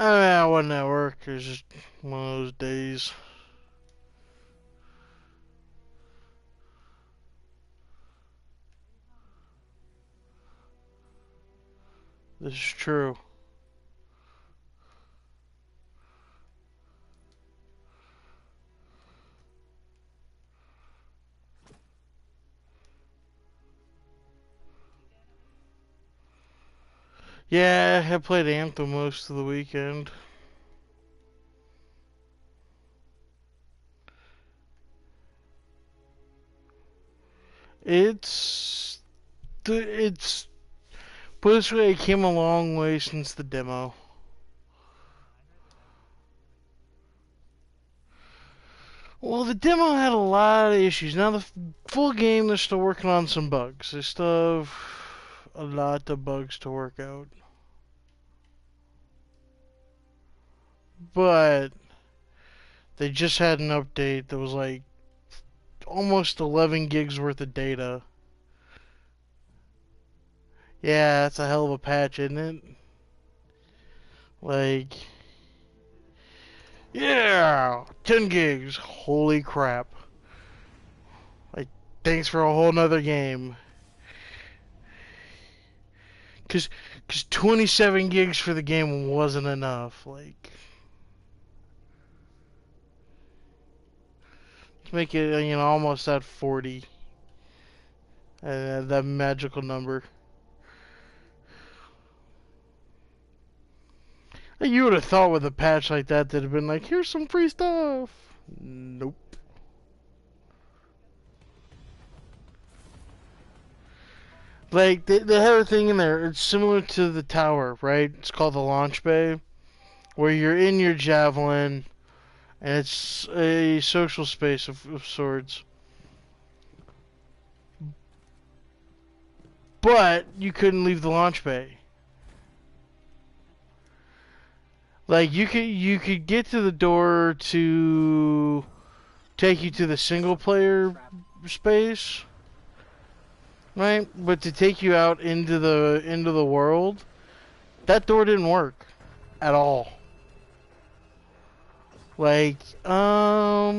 I wasn't at work. It was just one of those days. This is true. Yeah, I played Anthem most of the weekend. It's it's put this way, it came a long way since the demo. Well, the demo had a lot of issues. Now the full game, they're still working on some bugs. They still have a lot of bugs to work out. But they just had an update that was like almost 11 gigs worth of data. Yeah, that's a hell of a patch, isn't it? Like, yeah, 10 gigs. Holy crap. Like, thanks for a whole nother game. Cause 27 gigs for the game wasn't enough. Like, let's make it, almost at 40. That magical number. You would have thought with a patch like that, that'd have been like, here's some free stuff. Nope. Like, they have a thing in there. It's similar to the tower, right? It's called the launch bay, where you're in your javelin, and it's a social space of sorts. But you couldn't leave the launch bay. Like, you could get to the door to take you to the single player space, right? But to take you out into the world, that door didn't work at all. Like, I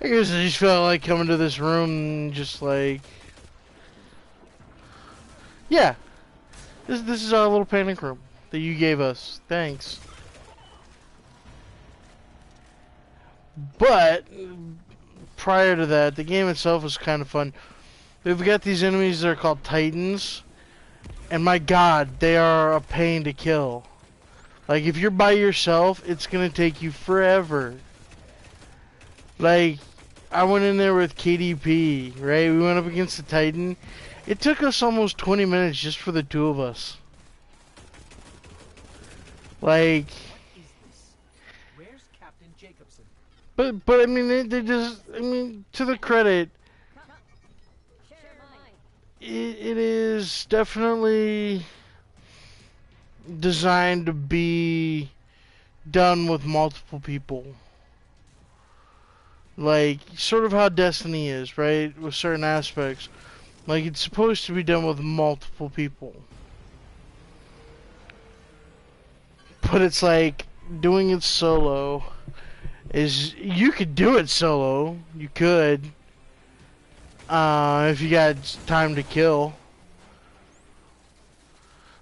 guess I just felt like coming to this room and just like, yeah, this is our little panic room that you gave us. Thanks. But prior to that, the game itself was kind of fun. We've got these enemies that are called Titans, and my god, they are a pain to kill. Like, if you're by yourself, it's gonna take you forever. Like, I went in there with KDP, right? We went up against the Titan. It took us almost 20 minutes just for the two of us. Like, but I mean, they just, I mean, to the credit, it is definitely designed to be done with multiple people. Like, sort of how Destiny is, right? With certain aspects. Like, it's supposed to be done with multiple people. But it's like, doing it solo is, you could do it solo. You could. If you got time to kill.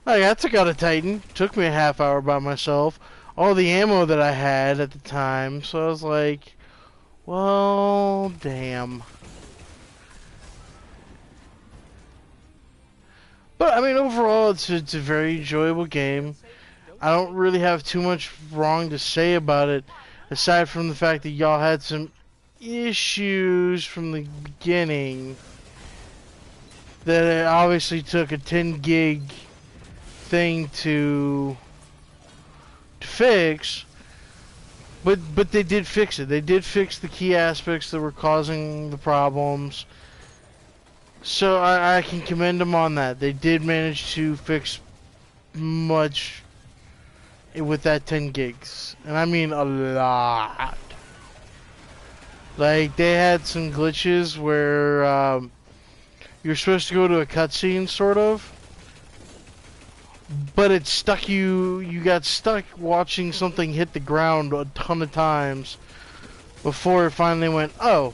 Like, I took out a Titan. Took me a half hour by myself. All the ammo that I had at the time. So I was like, well, damn. But, I mean, overall, it's a very enjoyable game. I don't really have too much wrong to say about it, aside from the fact that y'all had some issues from the beginning that it obviously took a 10 gig thing to fix. But they did fix it. They did fix the key aspects that were causing the problems. So I can commend them on that. They did manage to fix much with that 10 gigs. And I mean a lot. Like, they had some glitches where you're supposed to go to a cutscene, sort of. but it stuck you. You got stuck watching something hit the ground a ton of times before it finally went. Oh,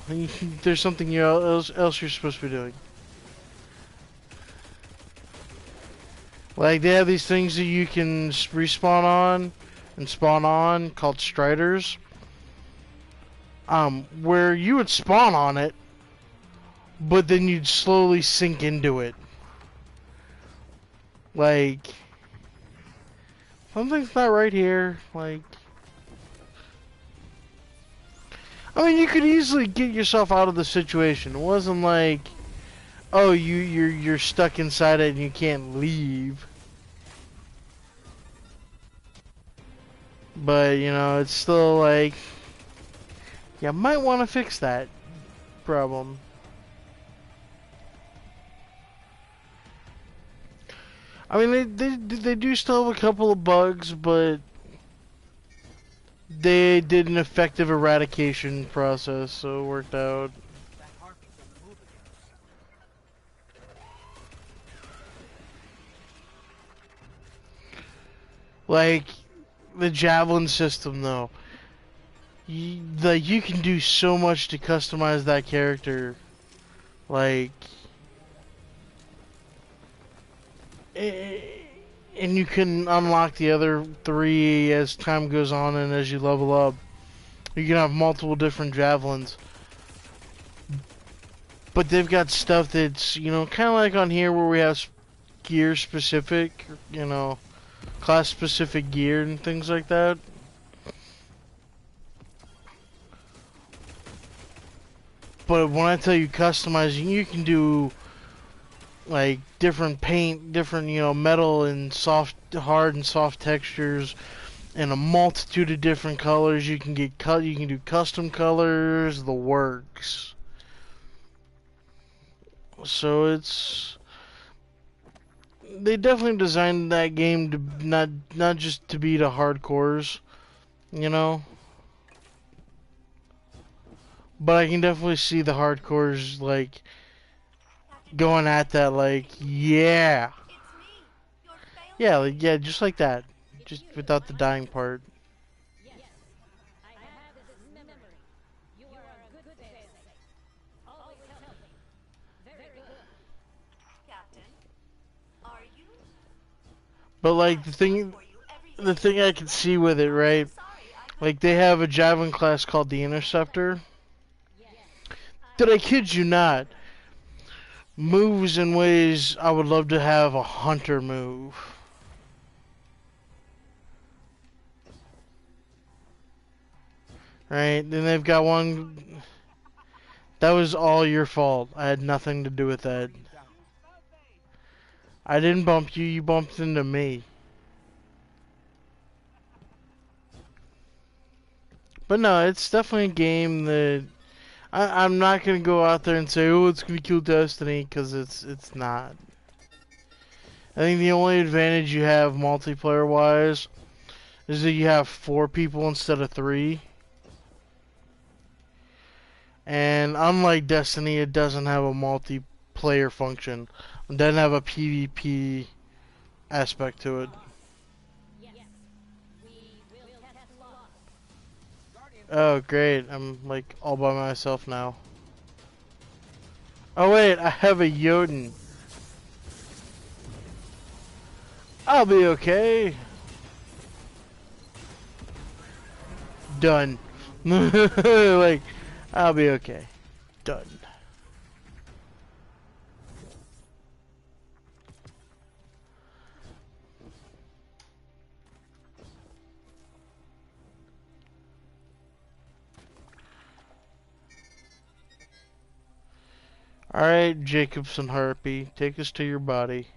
there's something else you're supposed to be doing. Like they have these things that you can respawn on and spawn on called striders. Where you would spawn on it, but then you'd slowly sink into it. Like something's not right here. Like, I mean, you could easily get yourself out of the situation. It wasn't like, oh, you're stuck inside it and you can't leave. But you know, it's still like, you might want to fix that problem. I mean, they do still have a couple of bugs, but they did an effective eradication process, so it worked out. Like the javelin system, though, you can do so much to customize that character. Like, and you can unlock the other three as time goes on and as you level up. You can have multiple different javelins. But they've got stuff that's, you know, kind of like on here where we have gear specific, you know, class specific gear and things like that. But when I tell you customizing, you can do like different paint, different, you know, metal and soft, hard and soft textures in a multitude of different colors. You can you can do custom colors, the works. So they definitely designed that game to not just to be the hardcores, you know. But I can definitely see the hardcores like going at that, like, yeah, yeah, like, yeah, just like that, just without the dying part. But like the thing I can see with it, right? Like they have a javelin class called the Interceptor. Did I kid you not? Moves in ways I would love to have a hunter move. Right? Then they've got one. That was all your fault. I had nothing to do with that. I didn't bump you, you bumped into me. But no, it's definitely a game that I'm not gonna go out there and say, oh, it's gonna kill Destiny, because it's not. I think the only advantage you have multiplayer wise is that you have 4 people instead of 3. And unlike Destiny, it doesn't have a multiplayer function. It doesn't have a PvP aspect to it. Oh, great. I'm like all by myself now. Oh, wait, I have a Jotun. I'll be okay. Done. Like, I'll be okay. Done. Alright, Jacobson Harpy, take us to your body.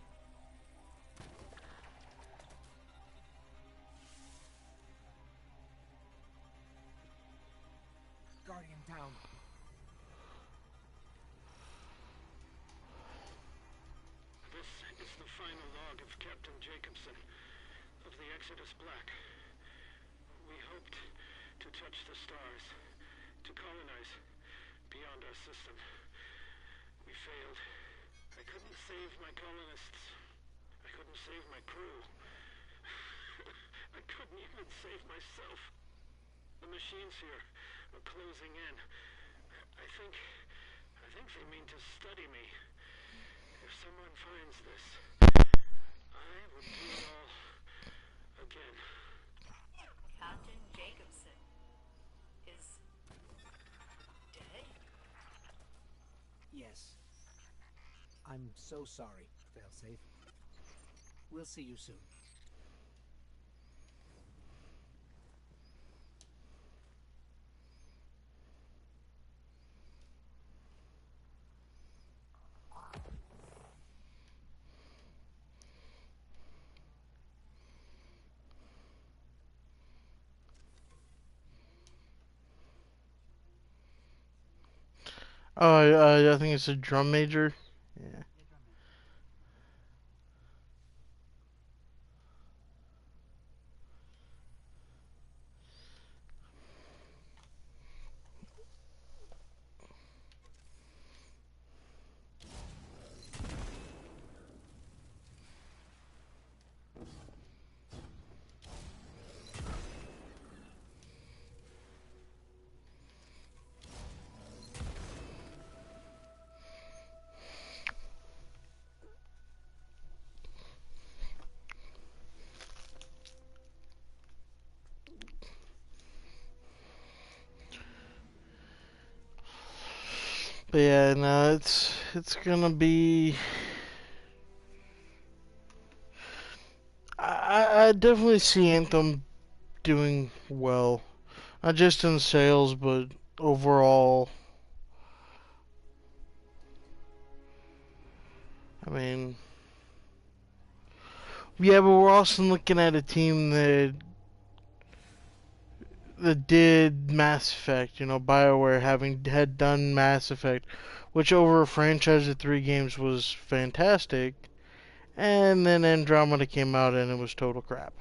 Guardian down. This is the final log of Captain Jacobson of the Exodus Black. We hoped to touch the stars, to colonize beyond our system. We failed. I couldn't save my colonists. I couldn't couldn't save my crew. I couldn't even save myself. The machines here are closing in. I think they mean to study me. If someone finds this, I would do it all again. Captain Jacobson is dead? Yes. I'm so sorry, Failsafe. We'll see you soon. Oh, I think it's a drum major. Yeah. But yeah, no, it's gonna be. I definitely see Anthem doing well, not just in sales, but overall. I mean, yeah, but we're also looking at a team that did Mass Effect. You know, BioWare had done Mass Effect, which over a franchise of 3 games was fantastic. And then Andromeda came out and it was total crap.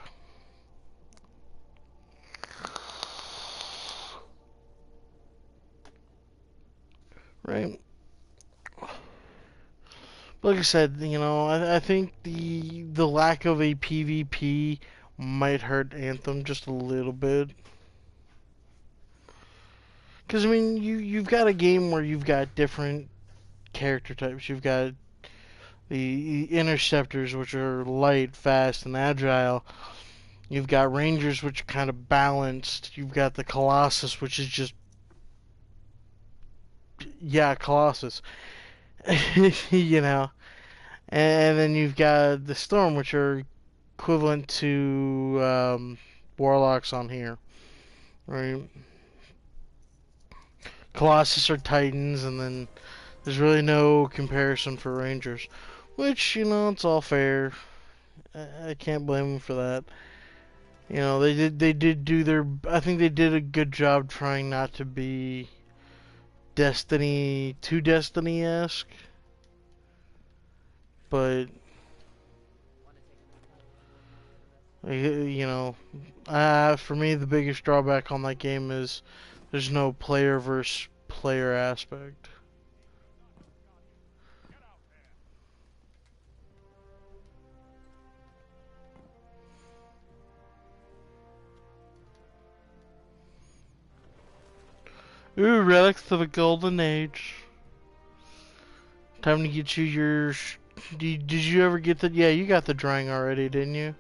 Right? Like I said, you know, I think the lack of a PvP might hurt Anthem just a little bit. Because I mean, you've got a game where you've got different character types. You've got the interceptors, which are light, fast, and agile. You've got rangers, which are kind of balanced. You've got the Colossus, which is just, yeah, Colossus. You know, and then you've got the Storm, which are equivalent to warlocks on here, right? Colossus are Titans, and then there's really no comparison for Rangers, which, you know, it's all fair. I can't blame them for that. You know, they did do their. I think they did a good job trying not to be Destiny-esque, but you know, for me the biggest drawback on that game is there's no player versus player aspect. Ooh, relics of a golden age. Time to get you your. Did you ever get the? Yeah, you got the drying already, didn't you?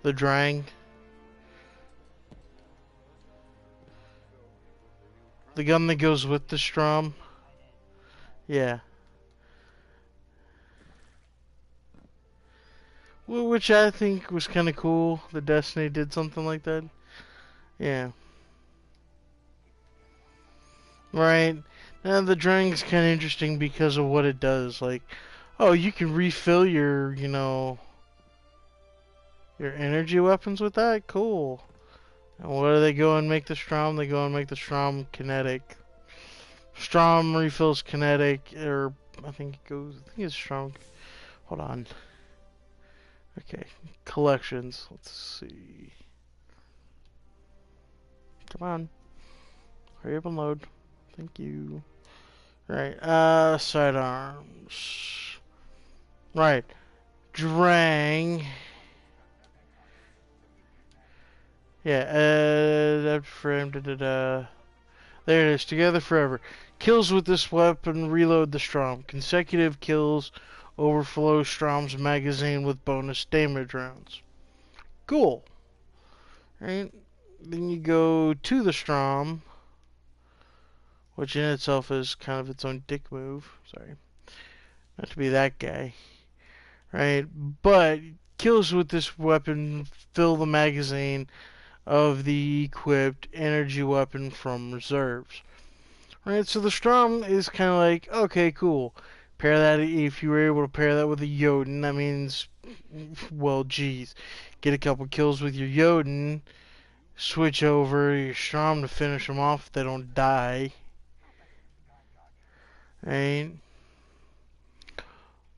The drying, the gun that goes with the Strom. Yeah. Which I think was kind of cool. The Destiny did something like that. Yeah. Right. Now the drying's kind of interesting because of what it does. Like, oh, you can refill your energy weapons with that. Cool. And what do they go and make the Strom? They go and make the Strom kinetic. Strom refills kinetic, or I think it goes. I think it's Strom. Hold on. Okay, collections. Let's see. Come on. Hurry up and load. Thank you. Right. Sidearms. Right. Drang. Yeah, frame, da da da. There it is, together forever. Kills with this weapon reload the Strom. Consecutive kills overflow Strom's magazine with bonus damage rounds. Cool. Right? Then you go to the Strom, which in itself is kind of its own dick move. Sorry. Not to be that guy. Right? But kills with this weapon fill the magazine of the equipped energy weapon from reserves. Right, so the Strom is kind of like, okay, cool. Pair that, if you were able to pair that with a Jotun, that means, well, geez. Get a couple kills with your Jotun, switch over your Strom to finish them off if they don't die. Right?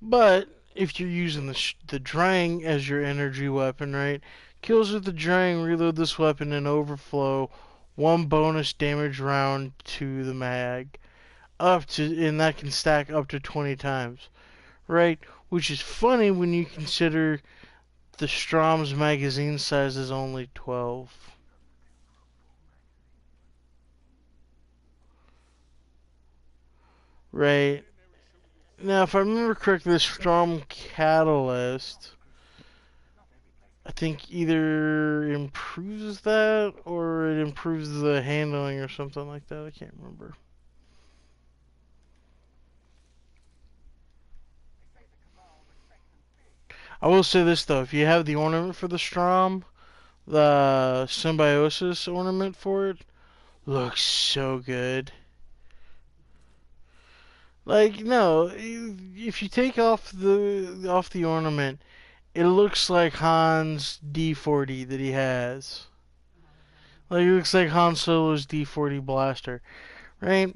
But, if you're using the Drang as your energy weapon, right? Kills with the Drang reload this weapon and overflow one bonus damage round to the mag. And that can stack up to 20 times, right? Which is funny when you consider the Strom's magazine size is only 12. Right. Now, if I remember correctly, the CptKad3's, I think either improves that or it improves the handling or something like that. I can't remember. I will say this though, if you have the ornament for the Strom, the symbiosis ornament for it looks so good. Like no, if you take off the ornament, it looks like Han's D40 that he has. Like it looks like Han Solo's D40 blaster, right?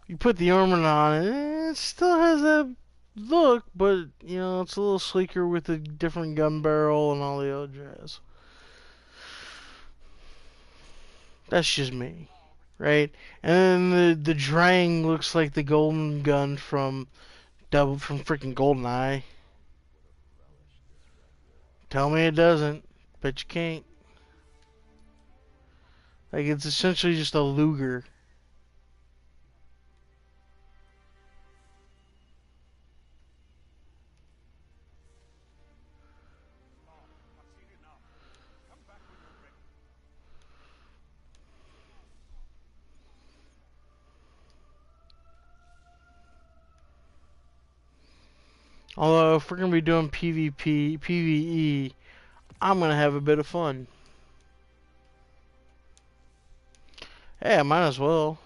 You put the ornament on it, it still has that look, but you know it's a little sleeker with a different gun barrel and all the other jazz. That's just me, right? And then the Drang looks like the golden gun from freaking GoldenEye. Tell me it doesn't. Bet you can't. Like it's essentially just a Luger. Although if we're gonna be doing PvP, PvE, I'm gonna have a bit of fun. Hey, I might as well.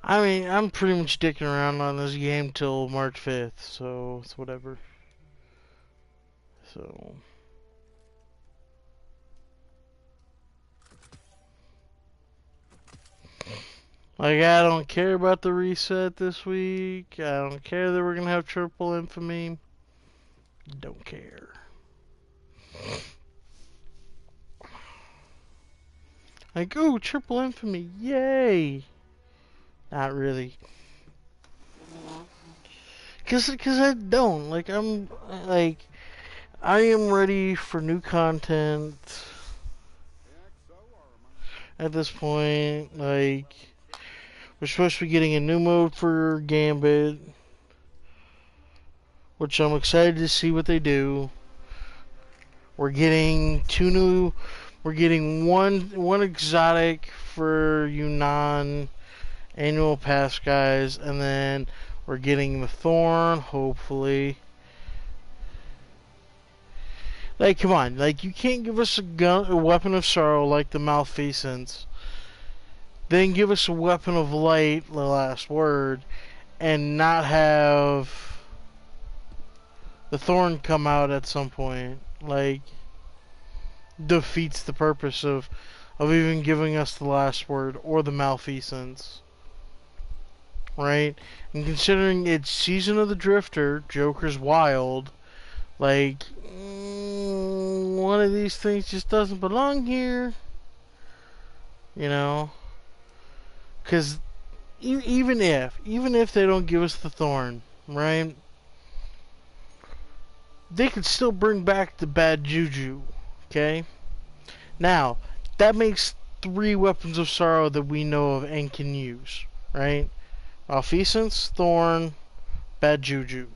I mean, I'm pretty much dicking around on this game till March 5th, so it's whatever. So. Like, I don't care about the reset this week. I don't care that we're gonna have triple infamy. Don't care. Like, ooh, triple infamy, yay! Not really. Cause I don't. Like, I am ready for new content at this point. Like, we're supposed to be getting a new mode for Gambit, which I'm excited to see what they do. We're getting we're getting one exotic for you non-annual pass guys, and then we're getting the Thorn, hopefully. Like, come on, like you can't give us a weapon of sorrow like the Malfeasance, then give us a weapon of light, the last word, and not have the Thorn come out at some point. Like, defeats the purpose of even giving us the last word or the Malfeasance. Right? And considering it's Season of the Drifter, Joker's Wild, like, one of these things just doesn't belong here. You know? Because even if they don't give us the thorn, right? They could still bring back the bad juju, okay? Now, that makes 3 weapons of sorrow that we know of and can use, right? Malfeasance, thorn, bad juju.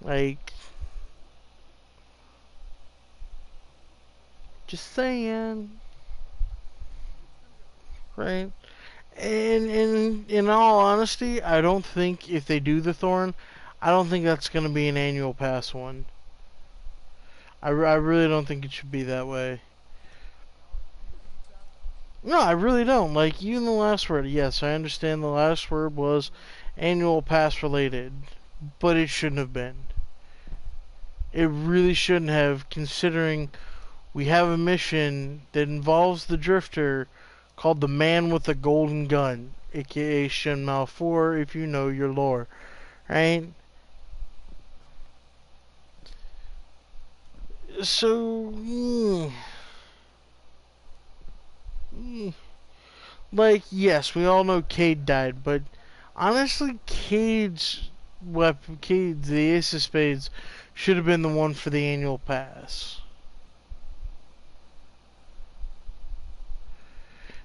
Like, just saying, right? And in all honesty, I don't think if they do the thorn, I don't think that's going to be an annual pass one. I really don't think it should be that way. No, I really don't. Like, even the last word, yes, I understand the last word was annual pass related, but it shouldn't have been. It really shouldn't have, considering we have a mission that involves the Drifter called the Man with the Golden Gun, aka Shenmue 4 if you know your lore, right? So, like, yes, we all know Cade died, but honestly, Cade's weapon, Cade's, the Ace of Spades, should have been the one for the annual pass.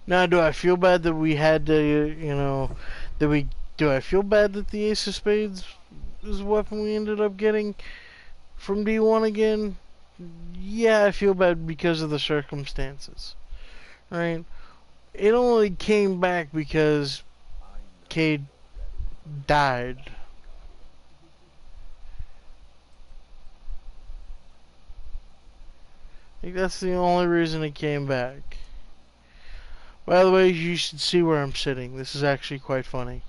Now, do I feel bad that we had to, you know, do I feel bad that the Ace of Spades is a weapon we ended up getting from D1 again? Yeah, I feel bad because of the circumstances, right? It only came back because Cade died. I think that's the only reason it came back. By the way, you should see where I'm sitting. This is actually quite funny.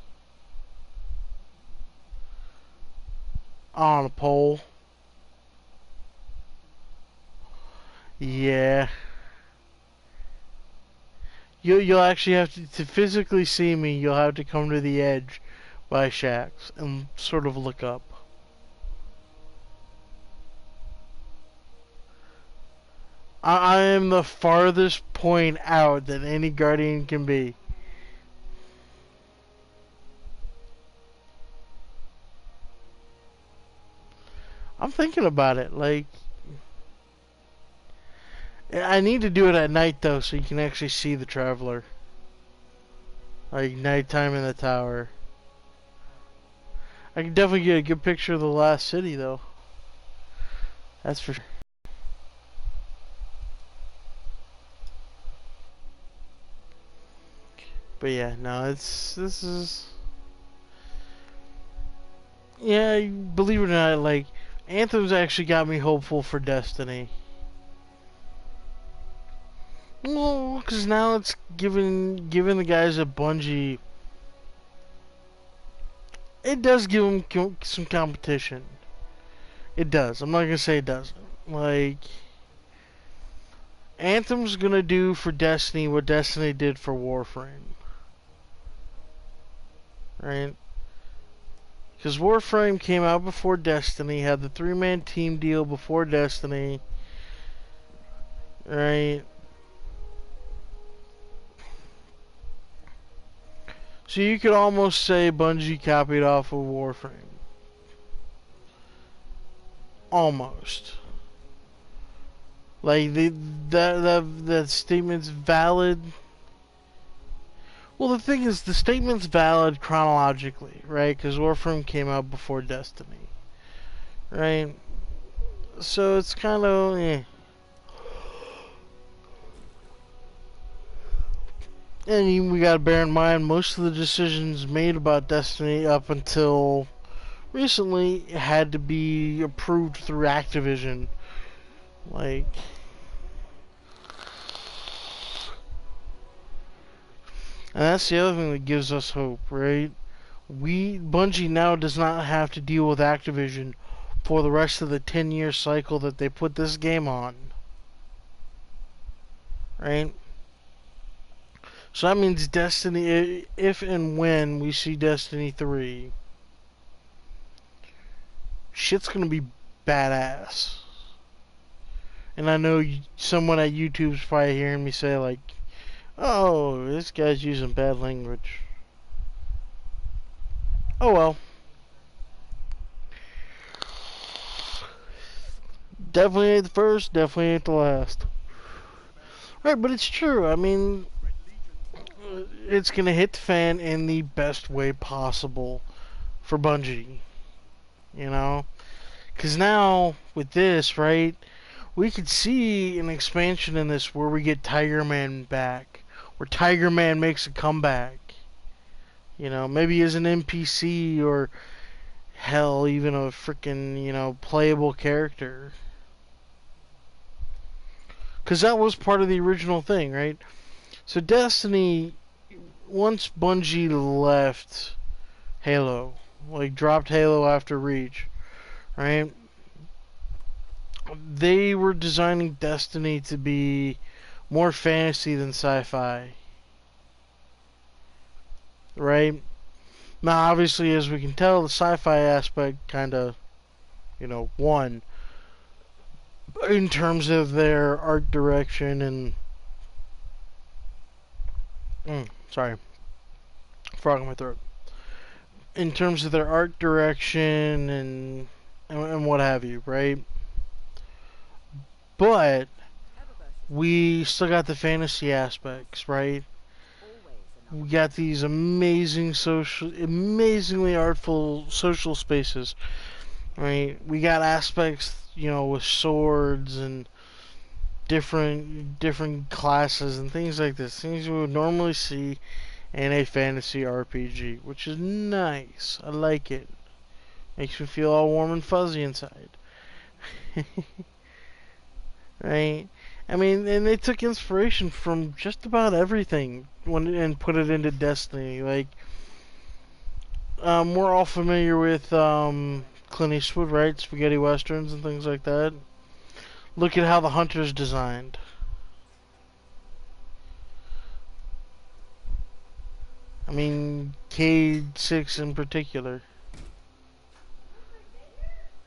On a pole. Yeah. You'll actually have to physically see me. You'll have to come to the edge by Shaxx and sort of look up. I am the farthest point out that any Guardian can be. I'm thinking about it. Like, I need to do it at night though, so you can actually see the Traveler. Like nighttime in the tower. I can definitely get a good picture of the last city though. That's for sure. But yeah, no, this is, yeah, believe it or not, like, Anthem's actually got me hopeful for Destiny. Well, because now it's giving the guys at Bungie, it does give them some competition. It does. I'm not gonna say it doesn't. Like, Anthem's gonna do for Destiny what Destiny did for Warframe. Right? Because Warframe came out before Destiny, had the 3-man team deal before Destiny. Right? So you could almost say Bungie copied off of Warframe. Almost. Like, that statement's valid. Well, the thing is, the statement's valid chronologically, right? Because Warframe came out before Destiny, right? So it's kind of, And we gotta bear in mind, most of the decisions made about Destiny up until recently had to be approved through Activision. Like, and that's the other thing that gives us hope, right? Bungie now does not have to deal with Activision for the rest of the 10-year cycle that they put this game on. Right? So that means Destiny, if and when we see Destiny 3, shit's gonna be badass. And I know someone at YouTube's probably hearing me say like, "Oh, this guy's using bad language." Oh well. Definitely ain't the first, definitely ain't the last. Right, but it's true. I mean, it's gonna hit the fan in the best way possible for Bungie. You know? Because now, with this, right, we could see an expansion in this where we get Tiger Man back. Where Tiger Man makes a comeback. You know, maybe as an NPC or hell, even a freaking, playable character. Because that was part of the original thing, right? So Destiny, once Bungie left Halo, like dropped Halo after Reach, right? They were designing Destiny to be more fantasy than sci-fi, right? Now, obviously, as we can tell, the sci-fi aspect kind of, won in terms of their art direction and sorry, frog in my throat. In terms of their art direction and what have you, right? But we still got the fantasy aspects, right? We got these amazingly artful social spaces, right? We got aspects, with swords and different classes and things like this, things we would normally see in a fantasy RPG, which is nice. I like it. Makes me feel all warm and fuzzy inside. Right? I mean, and they took inspiration from just about everything and put it into Destiny. Like, we're all familiar with Clint Eastwood, right? Spaghetti westerns and things like that. Look at how the Hunter's designed. I mean, CptKad3's in particular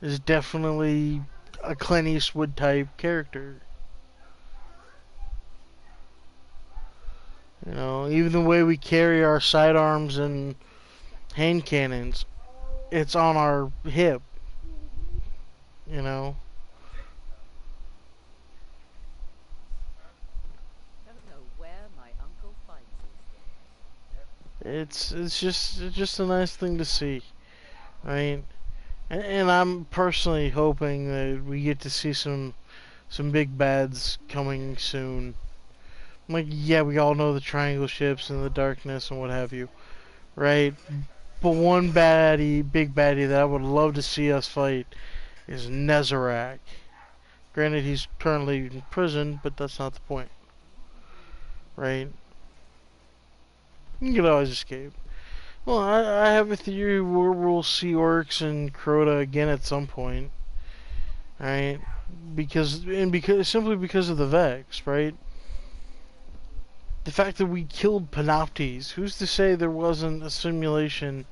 is definitely a Clint Eastwood type character. Even the way we carry our sidearms and hand cannons, it's on our hip. You know. Don't know where my uncle finds these things. It's just a nice thing to see, right? And I'm personally hoping that we get to see some big bads coming soon. Like, yeah, we all know the triangle ships and the darkness and what have you, right? But one big baddie that I would love to see us fight is Nezarec. Granted, he's currently in prison, but that's not the point, right? You can always escape. Well, I have a theory where we'll see Oryx and Crota again at some point, right? Simply because of the Vex, right? The fact that we killed Panoptes, who's to say there wasn't a simulation?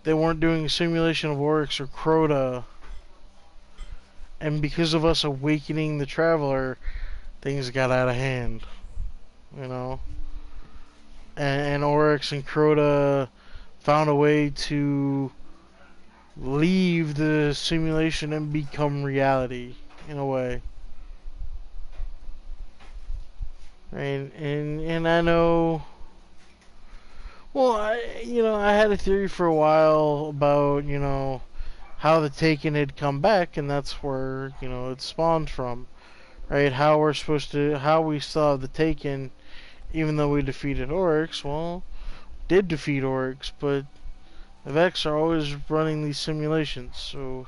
They weren't doing a simulation of Oryx or Crota, and because of us awakening the Traveler, things got out of hand, you know. And Oryx and Crota found a way to leave the simulation and become reality in a way. Right? And I know, well, I had a theory for a while about, how the Taken had come back, and that's where, it spawned from. Right? How we still have the Taken even though we defeated Oryx. Well, did defeat Oryx, but the Vex are always running these simulations, so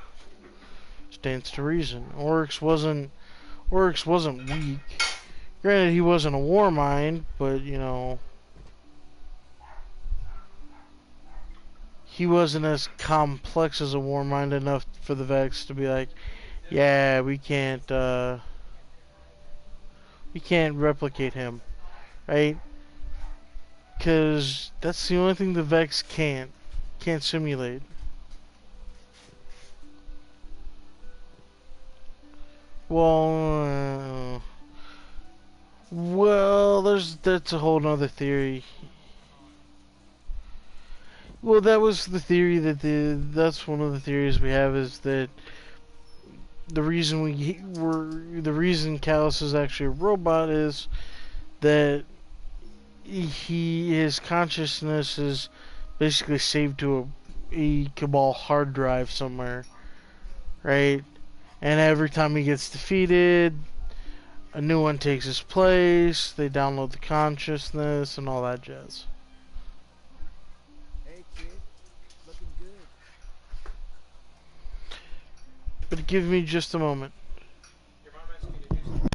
stands to reason. Oryx wasn't weak. Granted, he wasn't a war mind, but he wasn't as complex as a war mind enough for the Vex to be like, yeah, we can't replicate him, right? Because that's the only thing the Vex can't simulate. Well, well, that's a whole nother theory. Well, that was the theory that's one of the theories we have is that the reason Callus is actually a robot is that his consciousness is basically saved to a Cabal hard drive somewhere, right? And every time he gets defeated, a new one takes his place. They download the consciousness and all that jazz. Hey, kid. Looking good. But give me just a moment. Your mom asked you to do something.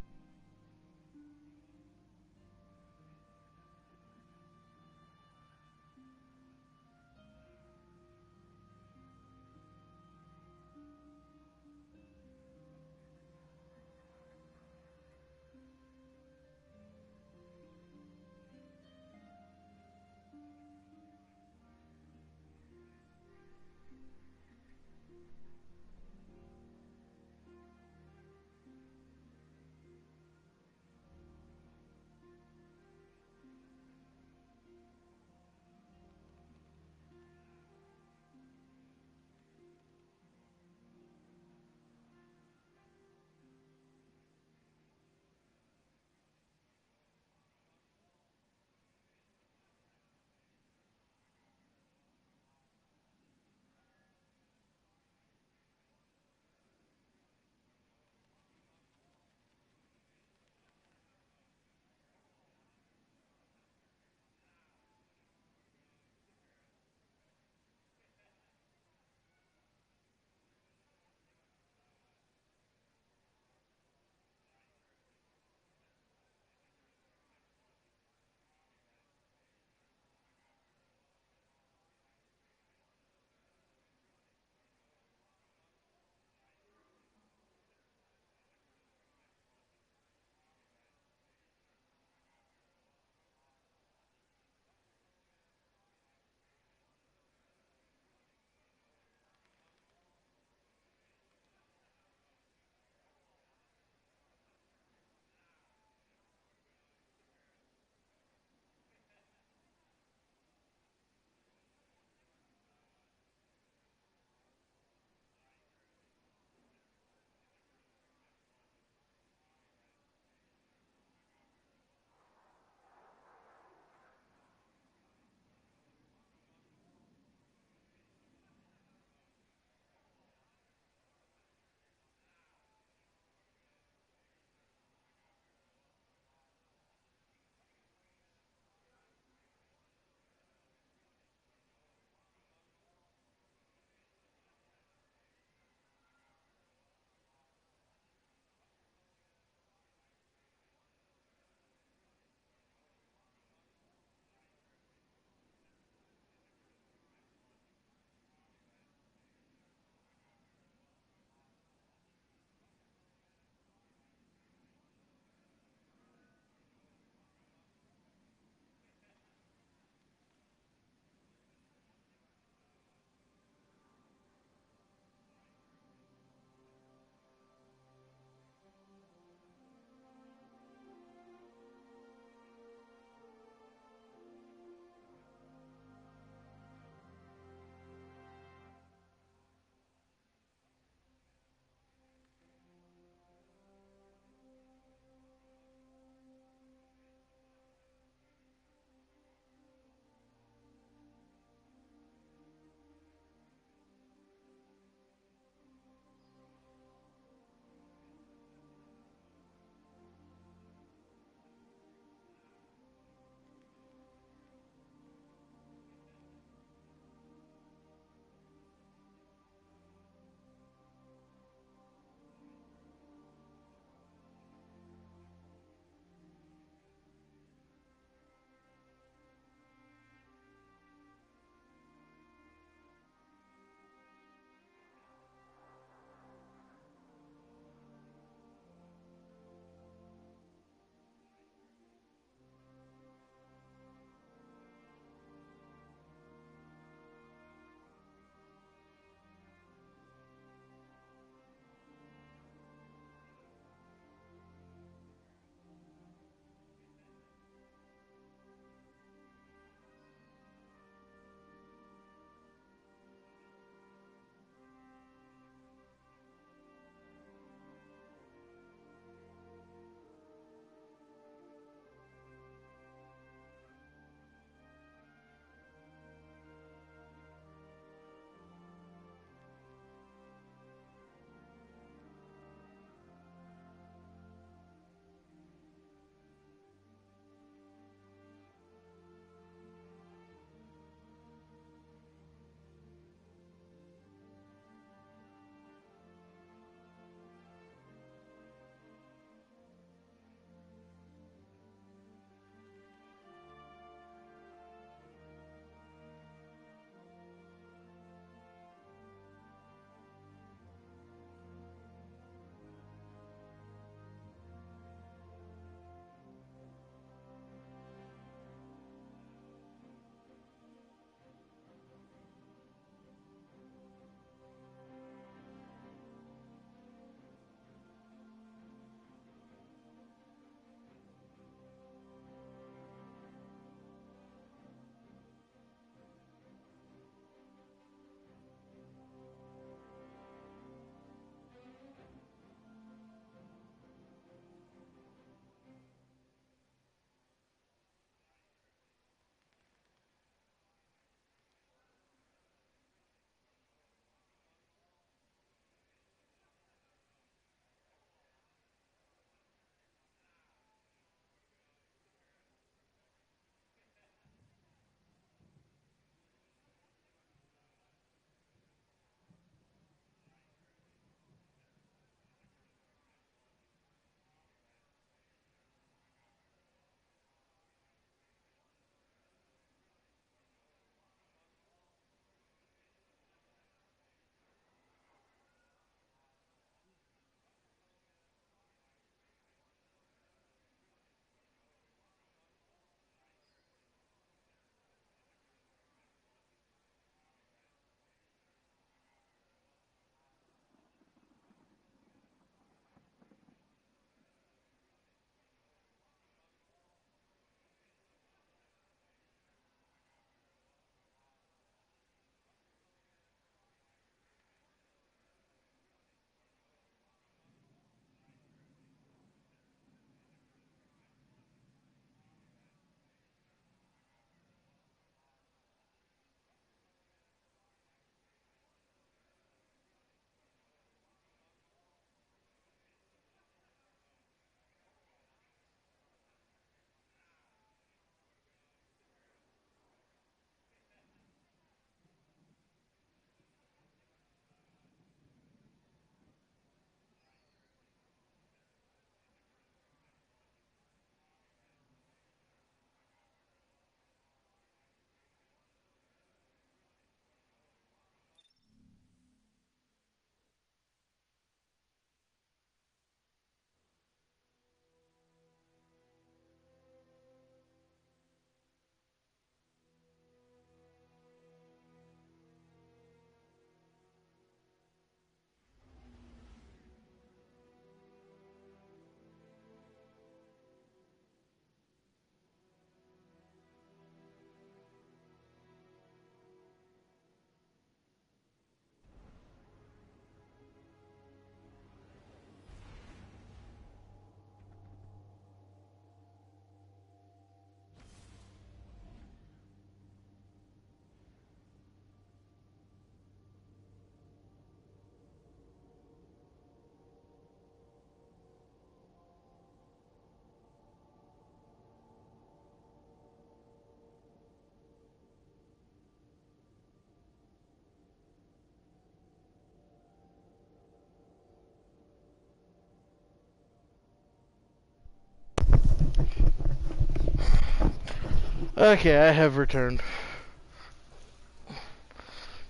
Okay, I have returned.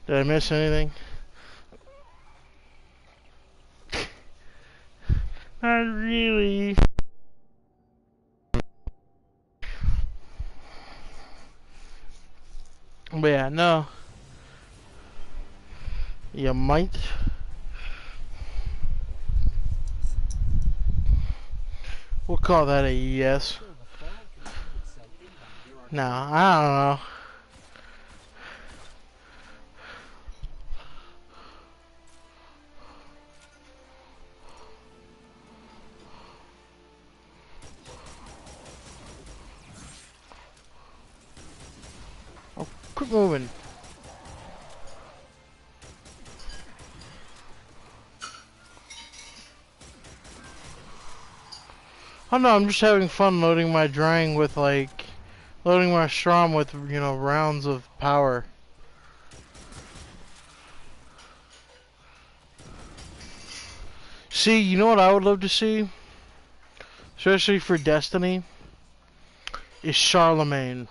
Did I miss anything? Not really. But yeah, no. You might. We'll call that a yes. Still, the fall continued sell inbound near our No, I don't know. Oh, quit moving. Oh no, I'm just having fun loading my drying with like, loading my Strom with, you know, rounds of power. See, you know what I would love to see? Especially for Destiny? Is Charlemagne.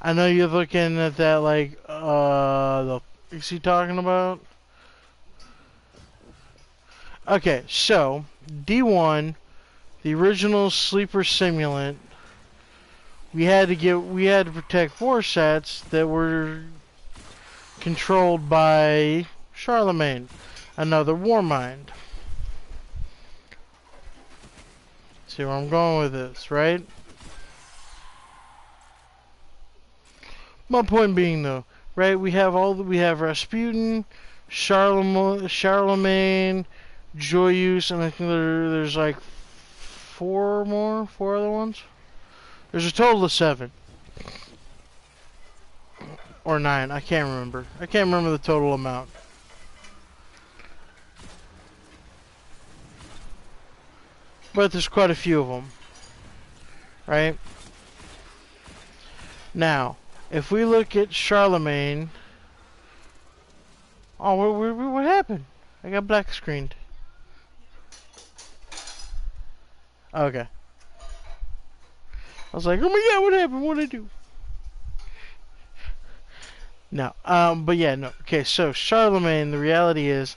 I know you're looking at that like, the, is he talking about? Okay, so, D1, the original sleeper simulant, we had to protect war sets that were controlled by Charlemagne, another war mind. See where I'm going with this, right? My point being though, right, we have Rasputin, Charlemagne, Joyeuse, and I think there's like four other ones. There's a total of 7. Or 9, I can't remember. I can't remember the total amount. But there's quite a few of them. Right? Now, if we look at Charlemagne... Oh, what happened? I got black screened. Okay. I was like, oh my god, what happened? What did I do? No, but yeah, no. Okay, so Charlemagne, the reality is,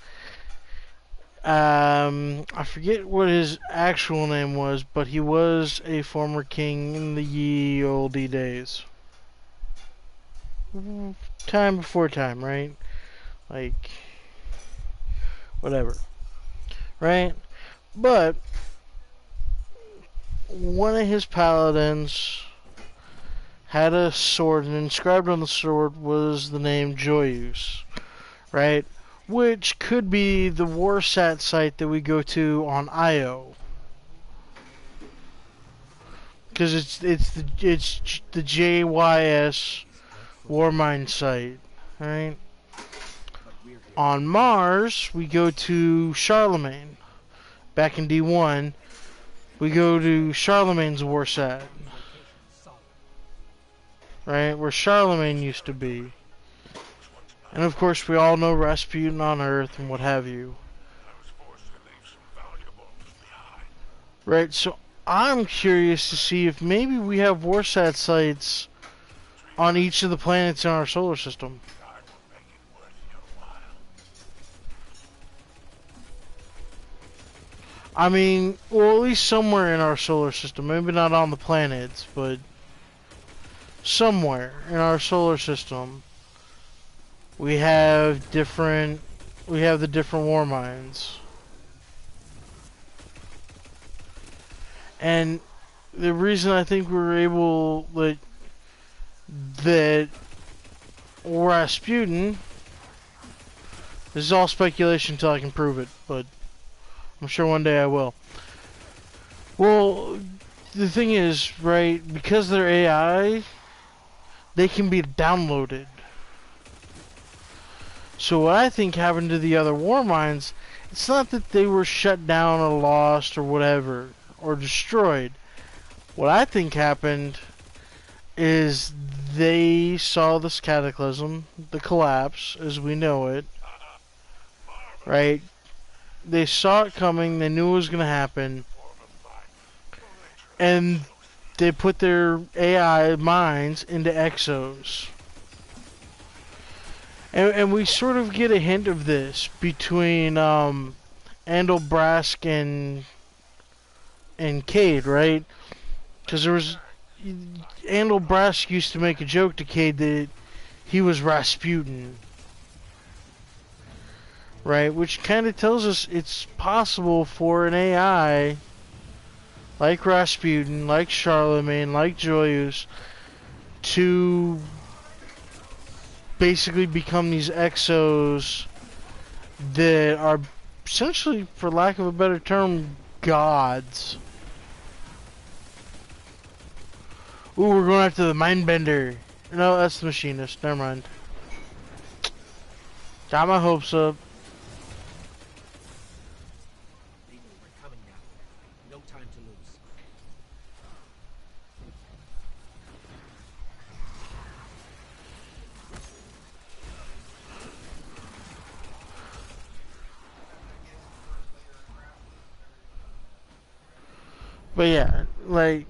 I forget what his actual name was, but he was a former king in the ye olde days. Time before time, right? Like, whatever. Right? But, one of his paladins had a sword, and inscribed on the sword was the name Joyeuse, right? Which could be the Warsat site that we go to on IO, because it's the JYS Warmind site, right? On Mars, we go to Charlemagne. Back in D1, we go to Charlemagne's Warsat. Right? Where Charlemagne used to be. And of course we all know Rasputin on Earth and what have you. Right, so I'm curious to see if maybe we have Warsat sites on each of the planets in our solar system. I mean, well, at least somewhere in our solar system. Maybe not on the planets, but somewhere in our solar system we have the different war minds. And the reason I think we were able that Rasputin, this is all speculation until I can prove it, but I'm sure one day I will. Well, the thing is, right, because they're AI, they can be downloaded. So what I think happened to the other war minds, it's not that they were shut down or lost or whatever, or destroyed. What I think happened is they saw this cataclysm, the collapse as we know it, right? They saw it coming, they knew it was going to happen, and they put their AI minds into exos. And we sort of get a hint of this between Andal Brask and Cade, right? Because there was Andal Brask used to make a joke to Cade that he was Rasputin, right? Which kind of tells us it's possible for an AI like Rasputin, like Charlemagne, like Joyous to basically become these exos that are essentially, for lack of a better term, gods. Ooh, we're going after the Mindbender. No, that's the Machinist. Never mind. Got my hopes up. We're coming now. No time to lose. But yeah, like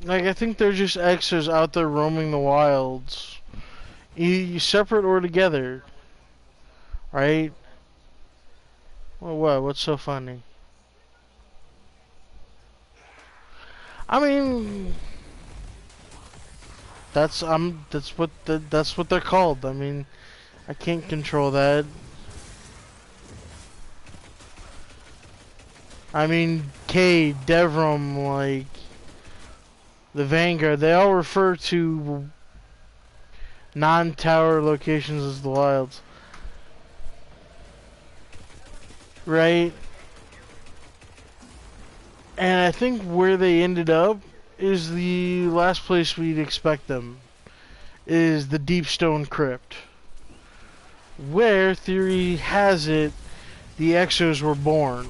I think they're just exos out there roaming the wilds. You separate or together, right? Well, what? What's so funny? I mean, that's what they're called. I mean, I can't control that. I mean, Cade, Devram, like the Vanguard, they all refer to non-tower locations as the wilds, right? And I think where they ended up is the last place we'd expect them, is the Deep Stone Crypt, where theory has it the Exos were born,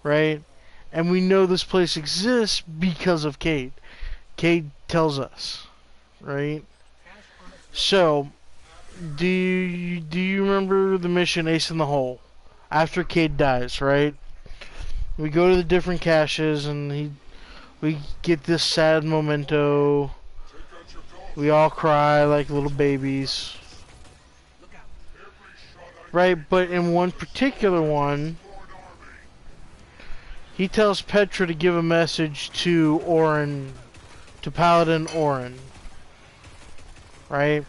right? And we know this place exists because of Cade. Cade tells us, right? So, do you remember the mission Ace in the Hole? After Cade dies, right? We go to the different caches and we get this sad memento. We all cry like little babies. Right, but in one particular one, he tells Petra to give a message to Orin, to Paladin Orin. Right?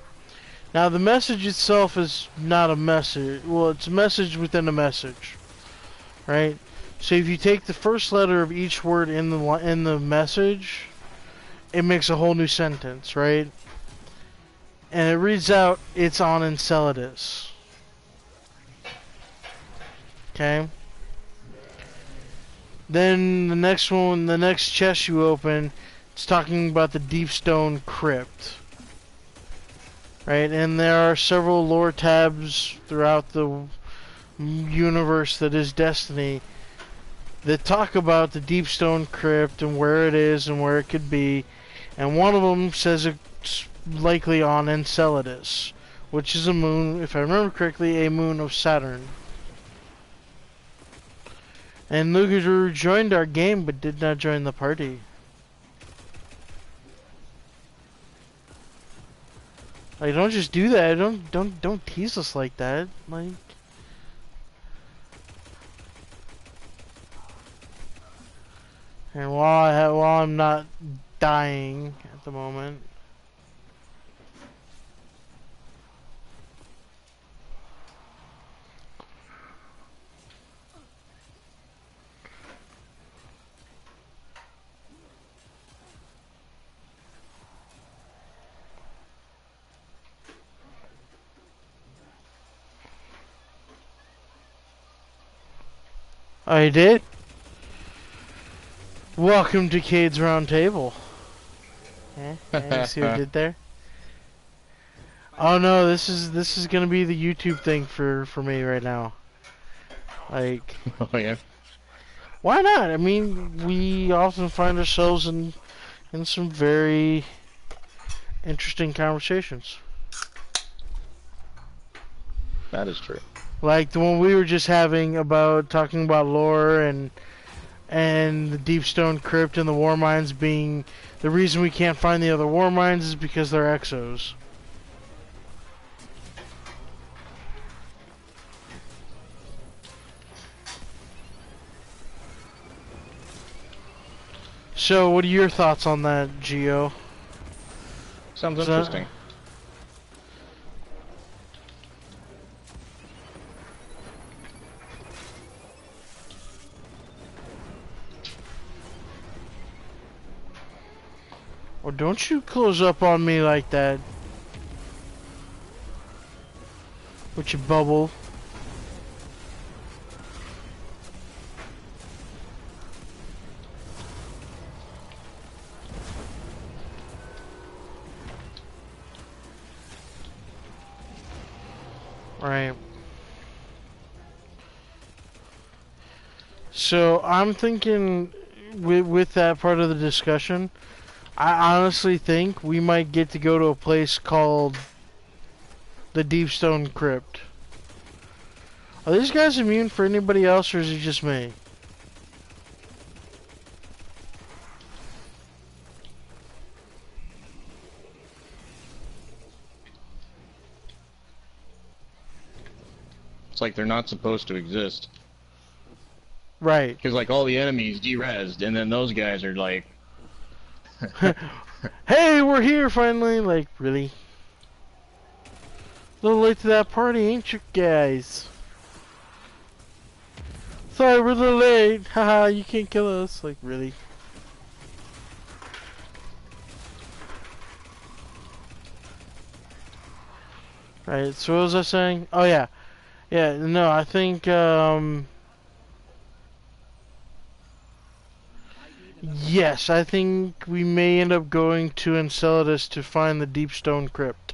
Now the message itself is not a message. Well, it's a message within a message. Right? So if you take the first letter of each word in the message, it makes a whole new sentence, right? And it reads out, "It's on Enceladus." Okay? Then the next one, the next chest you open, it's talking about the Deep Stone Crypt. Right? And there are several lore tabs throughout the universe that is Destiny that talk about the Deep Stone Crypt and where it is and where it could be. And one of them says it's likely on Enceladus, which is a moon, if I remember correctly, a moon of Saturn. And Lugadru joined our game but did not join the party. Like, don't just do that. Don't tease us like that. Like, and while I'm not dying at the moment. I did. Welcome to Cade's Round Table. You see what I did there? Oh no, this is gonna be the YouTube thing for me right now. Like, Oh yeah. why not? I mean, we often find ourselves in some very interesting conversations. That is true. Like the one we were just having about talking about lore and and the Deep Stone Crypt and the War Mines being the reason we can't find the other War Mines is because they're exos. So, what are your thoughts on that, Gio? Sounds interesting. Or don't you close up on me like that. With your bubble. Right. So I'm thinking with that part of the discussion, I honestly think we might get to go to a place called the Deep Stone Crypt. Are these guys immune for anybody else, or is it just me? It's like they're not supposed to exist. Right. Because like all the enemies de-rezzed, and then those guys are like... Hey, we're here finally! Like, really? A little late to that party, ain't you guys? Sorry, we're a little late. Haha, you can't kill us. Like, really? Right, so what was I saying? Oh, yeah. Yeah, no, I think, yes, I think we may end up going to Enceladus to find the Deep Stone Crypt.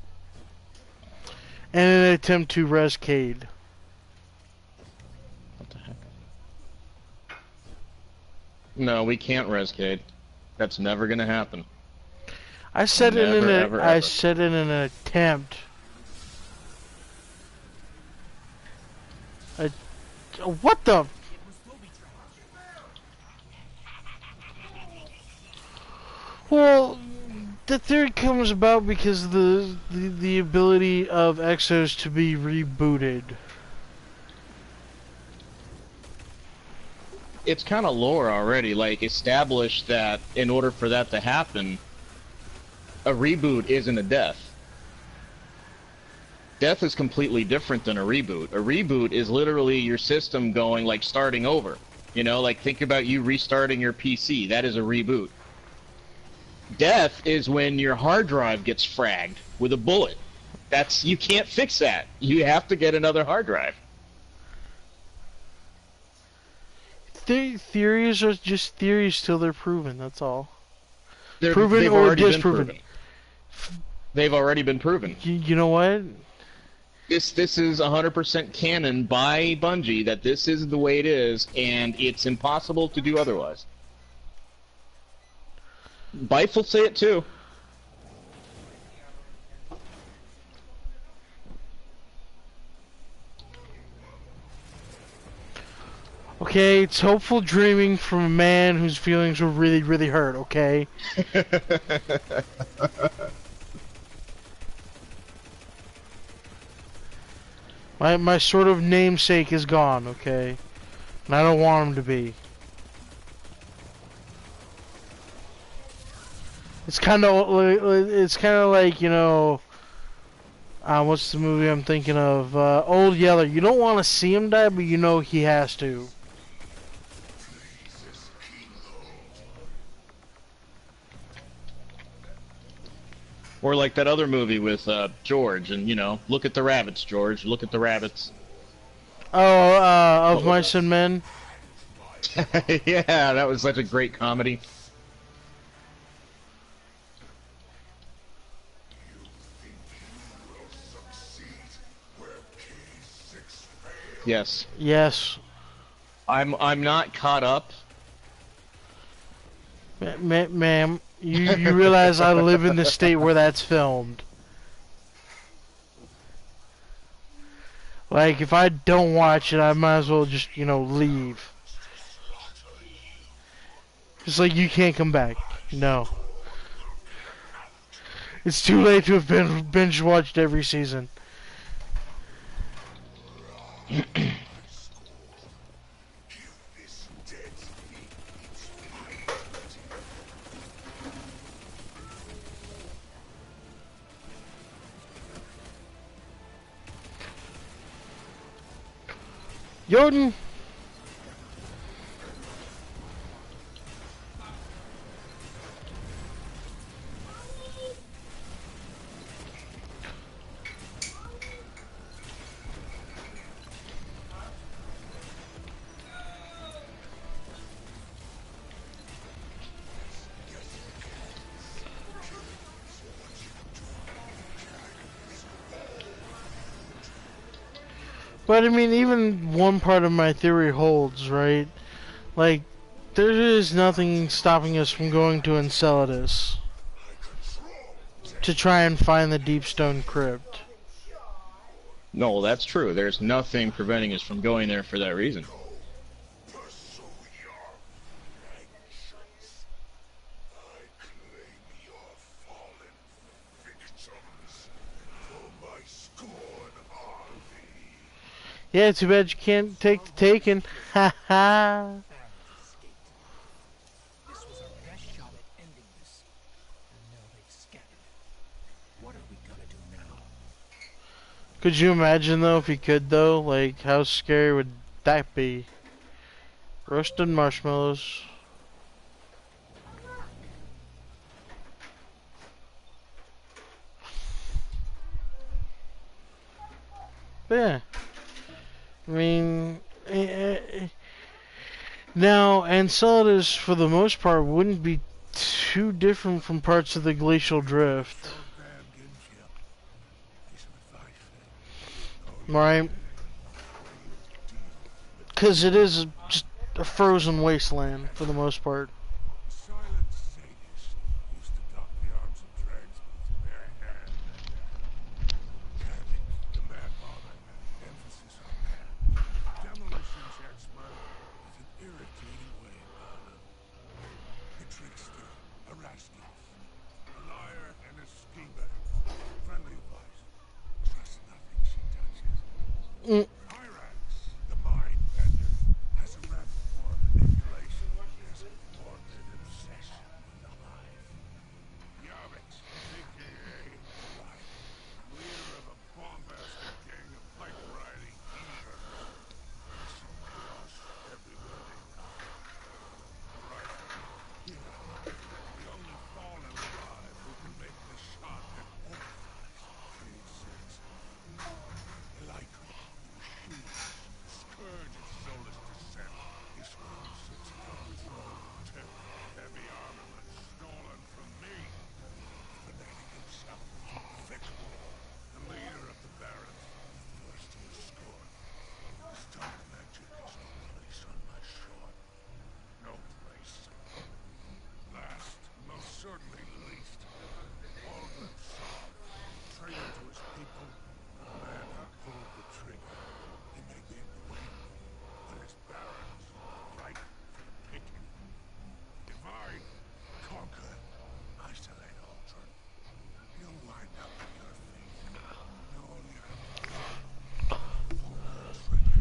And an attempt to res Cade. What the heck? No, we can't res Cade. That's never gonna happen. I said Never, ever, I ever. said in an attempt. What the? Well, the theory comes about because the ability of Exos to be rebooted. It's kind of lore already, like established that in order for that to happen, a reboot isn't a death. Death is completely different than a reboot. A reboot is literally your system going, like, starting over. You know, like, think about you restarting your PC. That is a reboot. Death is when your hard drive gets fragged with a bullet. That's, you can't fix that. You have to get another hard drive. Theories are just theories till they're proven, that's all. They've Proven or already been disproven. proven. They've already been proven. You know what? This is 100% canon by Bungie that this is the way it is, and it's impossible to do otherwise. Bife will say it too. Okay, it's hopeful dreaming from a man whose feelings were really, really hurt, okay? My sort of namesake is gone, okay? And I don't want him to be. It's kind of like, you know, what's the movie I'm thinking of? Old Yeller. You don't want to see him die, but you know he has to. Or like that other movie with George, and you know, look at the rabbits, George. Look at the rabbits. Oh, Of Mice and Men. Yeah, that was such a great comedy. Yes. Yes. I'm not caught up. Ma'am, you realize I live in the state where that's filmed. Like, if I don't watch it, I might as well just, you know, leave. It's like you can't come back. No. It's too late to have been binge watched every season. Jordan! But I mean, even one part of my theory holds, right? Like, there is nothing stopping us from going to Enceladus to try and find the Deep Stone Crypt. No, that's true. There's nothing preventing us from going there for that reason. Yeah, too bad you can't take the taken. Ha ha. This was our best shot at ending this. And now they've scattered. What are we gonna do now? Could you imagine though if you could though? Like how scary would that be? Roasted marshmallows. But yeah. I mean, now Enceladus for the most part wouldn't be too different from parts of the glacial drift. Right? Because it is just a frozen wasteland for the most part. Silent sadists used to dock the arms and dregs with their hand. Panic, the mad modern, emphasis on man. Demolitions expert with an irritating way about him. A trickster, a rascal, a liar and a schemer. Friendly advice. Trust nothing she touches. Mm. Hyrax, the mind bender, has a rapid for manipulation. His morbid obsession with the hive. Yavix, aka the Life, leader of a bombastic gang of bike-riding heathens. Some chaos everywhere they go. Right. Yeah. The only fallen alive who can make the shot that edifies and creates sense. Lycra, shoes, scourge of soulless descent. This world sits upon a throne of tech, heavy armament stolen from me. The fanatic himself, fickle, the leader of the barons, first to the scorn. His dark magic has no place on my shore. No place. Last, most certainly least, Alden Sov, traitor to his people, the man who pulled the trigger. He may be in the wing, but his barons ripe for the picking. If I conquer, isolate Aldrin, you'll wind up with your fate. You only have to pull the trigger.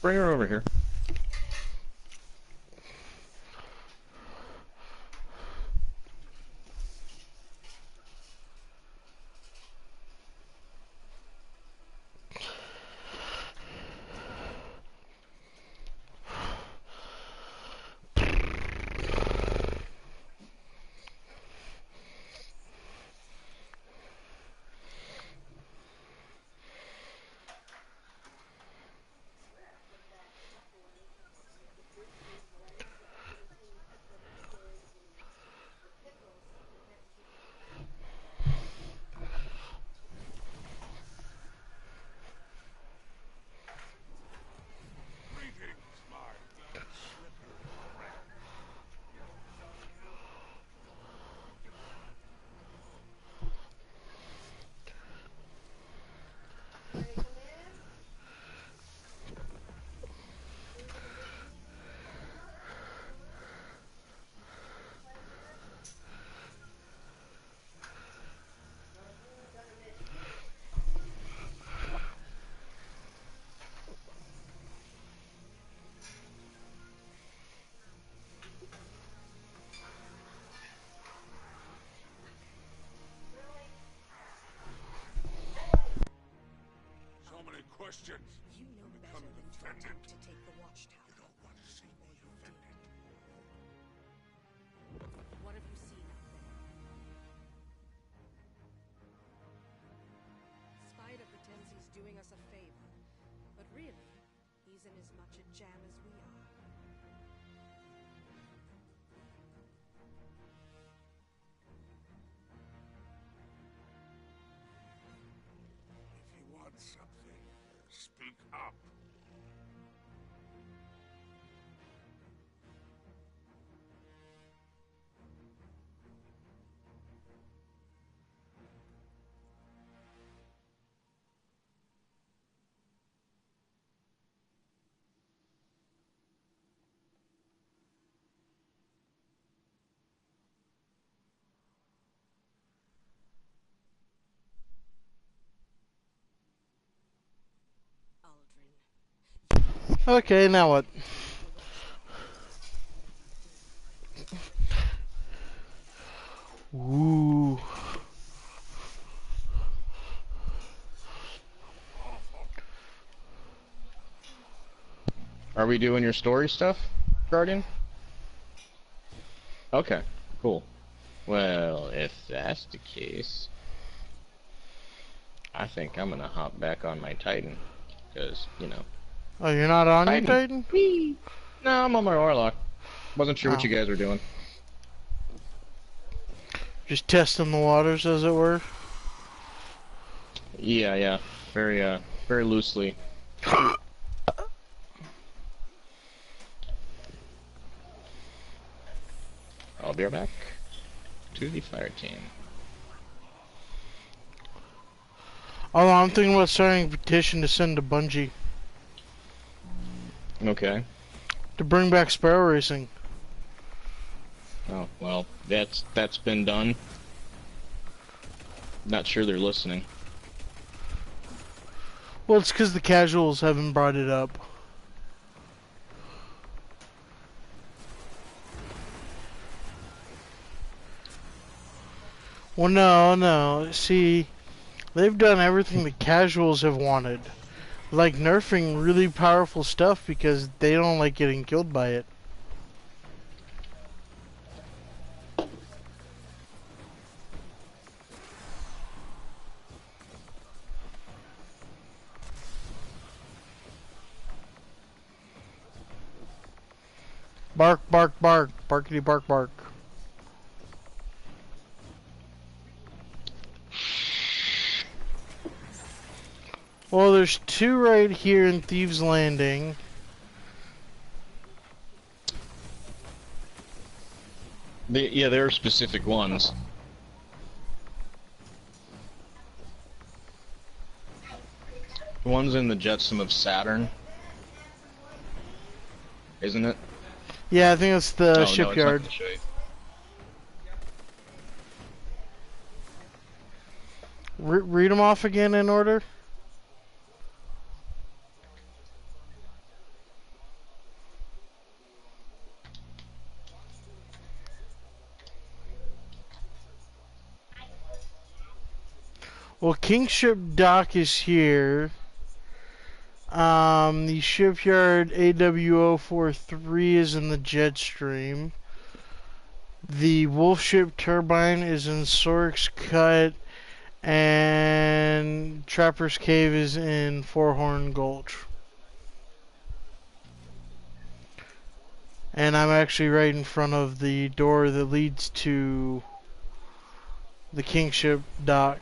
Bring her over here. questions. You know better than to attempt to take the watchtower. You don't want to see me offended. What have you seen out there? Spider pretends he's doing us a favor, but really, he's in as much a jam as we are. If you want something, speak up. Aldrin. Okay, now what? Ooh. Are we doing your story stuff, Guardian? Okay, cool. Well, if that's the case, I think I'm gonna hop back on my Titan, because, you know. Oh, you're not on your Titan? Titan? Whee! No, I'm on my Warlock. Wasn't sure what Oh. you guys were doing. Just testing the waters, as it were. Yeah, very loosely. I'll be right back to the fire team. Although I'm thinking about starting a petition to send to Bungie Okay. to bring back Sparrow Racing. Oh, well, that's been done. Not sure they're listening. Well, it's because the casuals haven't brought it up. Well, no. See, they've done everything the casuals have wanted. Like nerfing really powerful stuff because they don't like getting killed by it. Bark, bark, bark. Barkity, bark, bark. Well, there's two right here in Thieves Landing. Yeah, there are specific ones. The one's in the Jetsam of Saturn, isn't it? Yeah, I think it's the Oh, no, shipyard. it's not gonna show you. Read them off again in order. Well, Kingship Dock is here. The shipyard AW043 is in the jet stream. The Wolf Ship Turbine is in Sorik's Cut. And Trapper's Cave is in Fourhorn Gulch. And I'm actually right in front of the door that leads to the Kingship Dock.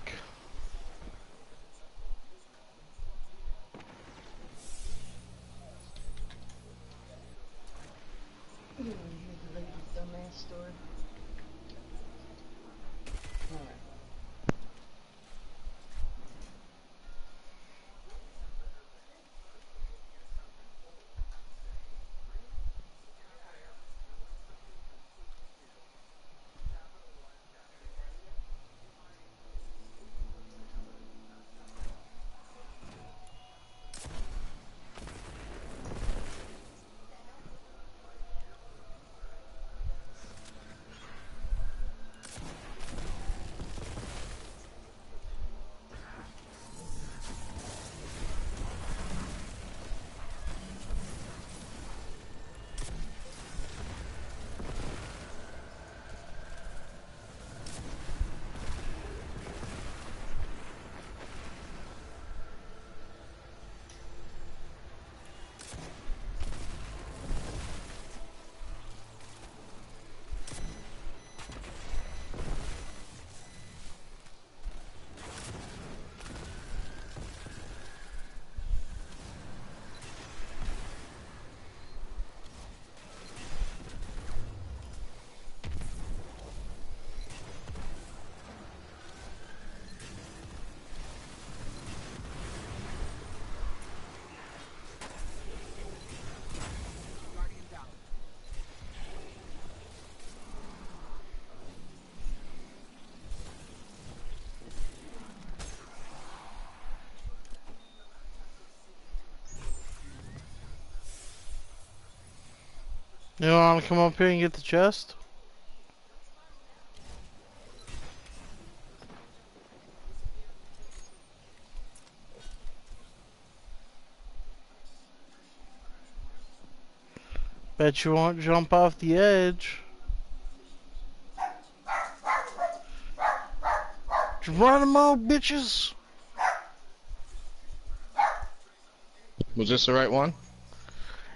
You want to come up here and get the chest? Bet you won't jump off the edge. Geronimo, bitches! Was this the right one?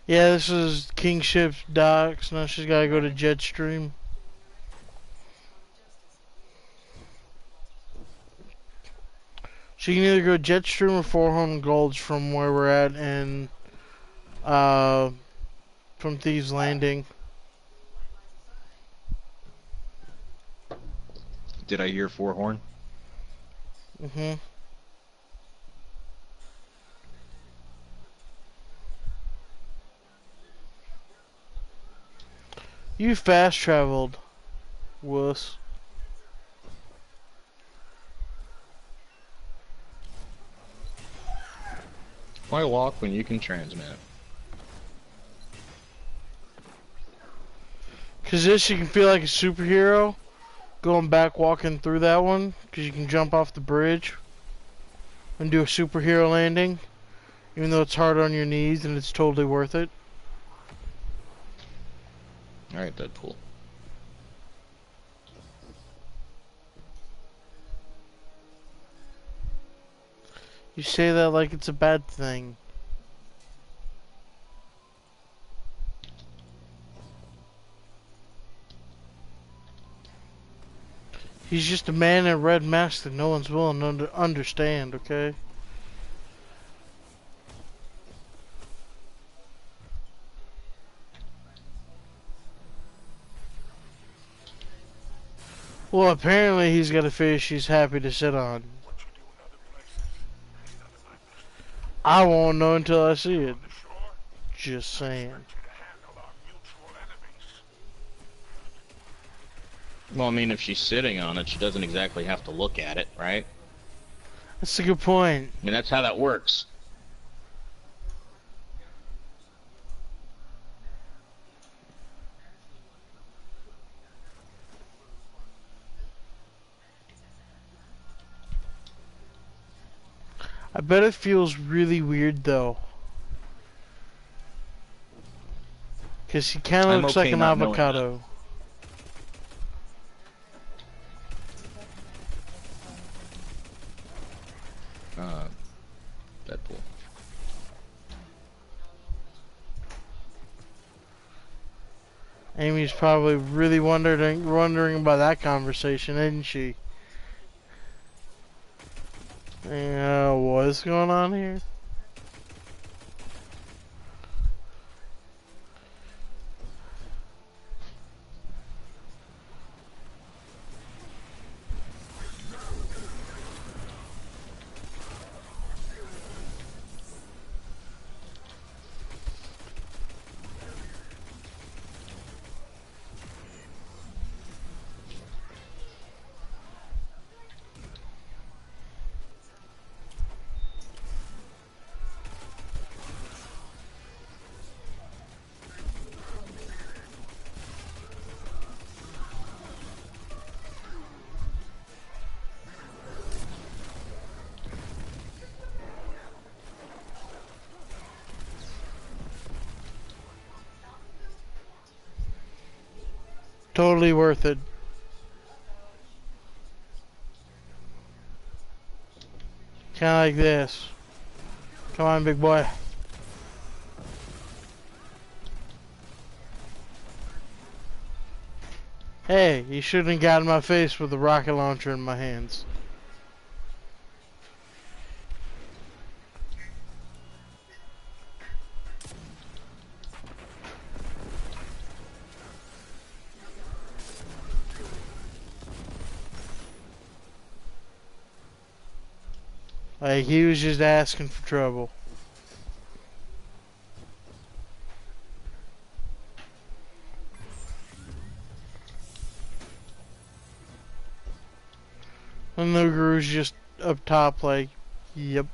Yeah, this is Kingship's docks. Now she's gotta go to Jetstream. She can either go Jetstream or Four-Horn Gulch from where we're at and from Thieves Landing. Did I hear Four Horn? Mhm. You fast traveled, wuss. Why walk when you can transmit? Cause this you can feel like a superhero going back walking through that one. Cause you can jump off the bridge and do a superhero landing. Even though it's hard on your knees and it's totally worth it. Alright, Deadpool. You say that like it's a bad thing. He's just a man in a red mask that no one's willing to understand, okay? Well, apparently he's got a fish he's happy to sit on. What you do in other places is none of my business. I won't know until I see it. On the shore, Just saying. expect you to handle our mutual enemies. Well, I mean, if she's sitting on it, she doesn't exactly have to look at it, right? That's a good point. I mean, that's how that works. I bet it feels really weird though. Cause he kinda I'm looks okay like an not knowing that. avocado. Deadpool. Amy's probably really wondering about that conversation, isn't she? Yeah, what's going on here? Totally worth it. Kinda like this. Come on, big boy. Hey, you shouldn't have got in my face with a rocket launcher in my hands. Like, he was just asking for trouble. And the Guru's just up top like, yep.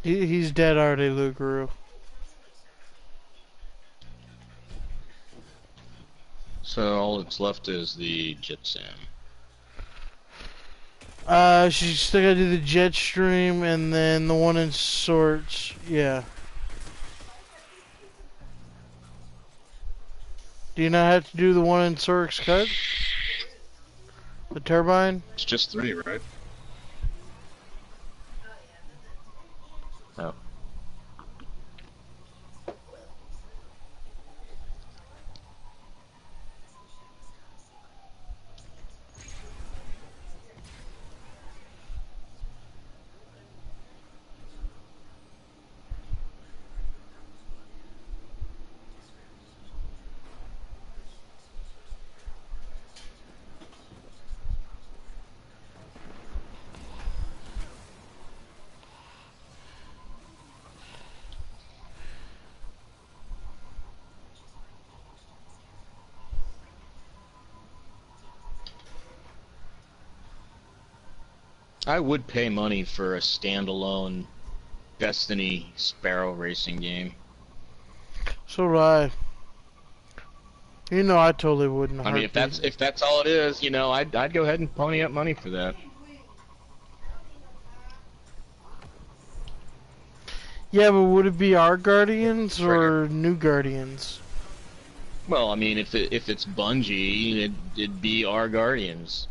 He's dead already, Lugaru. So all that's left is the Jetsam. She's still gotta do the jet stream and then the one in sorts. Yeah. Do you not have to do the one in Sork's cut? The turbine? It's just 3, right? Oh. I would pay money for a standalone Destiny Sparrow racing game. So do I. You know I totally wouldn't. I mean, if that's all it is, you know, I'd go ahead and pony up money for that. Yeah, but would it be our Guardians or new Guardians? Well, I mean, if it's Bungie, it'd be our Guardians.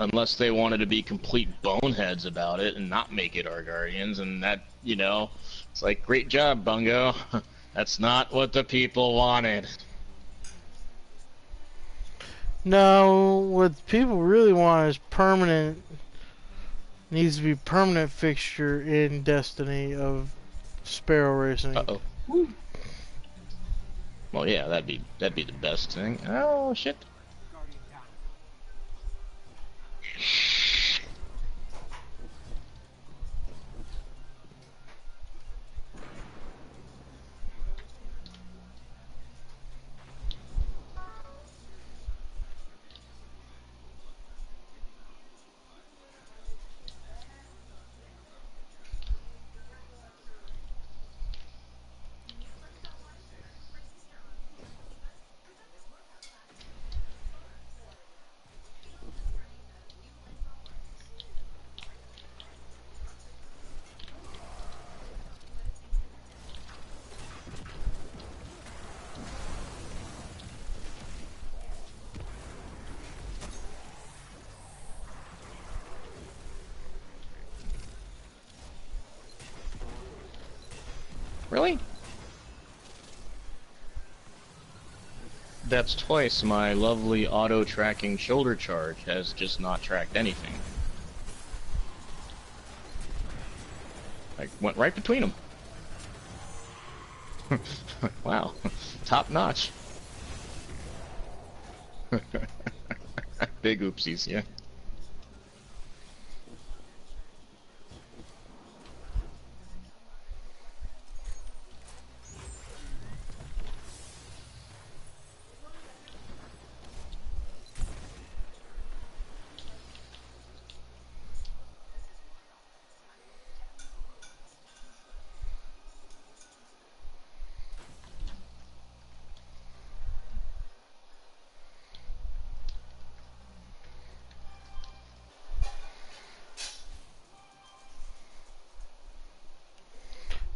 Unless they wanted to be complete boneheads about it and not make it our Guardians, and that, you know, it's like, great job, Bungo. That's not what the people wanted. No, what people really want is permanent. Needs to be permanent fixture in Destiny of Sparrow racing. Uh-oh. Well, yeah, that'd be the best thing. Oh shit. Guardian down. Really? That's twice my lovely auto-tracking shoulder charge has just not tracked anything. I went right between them. Wow. Top notch. Big oopsies, yeah.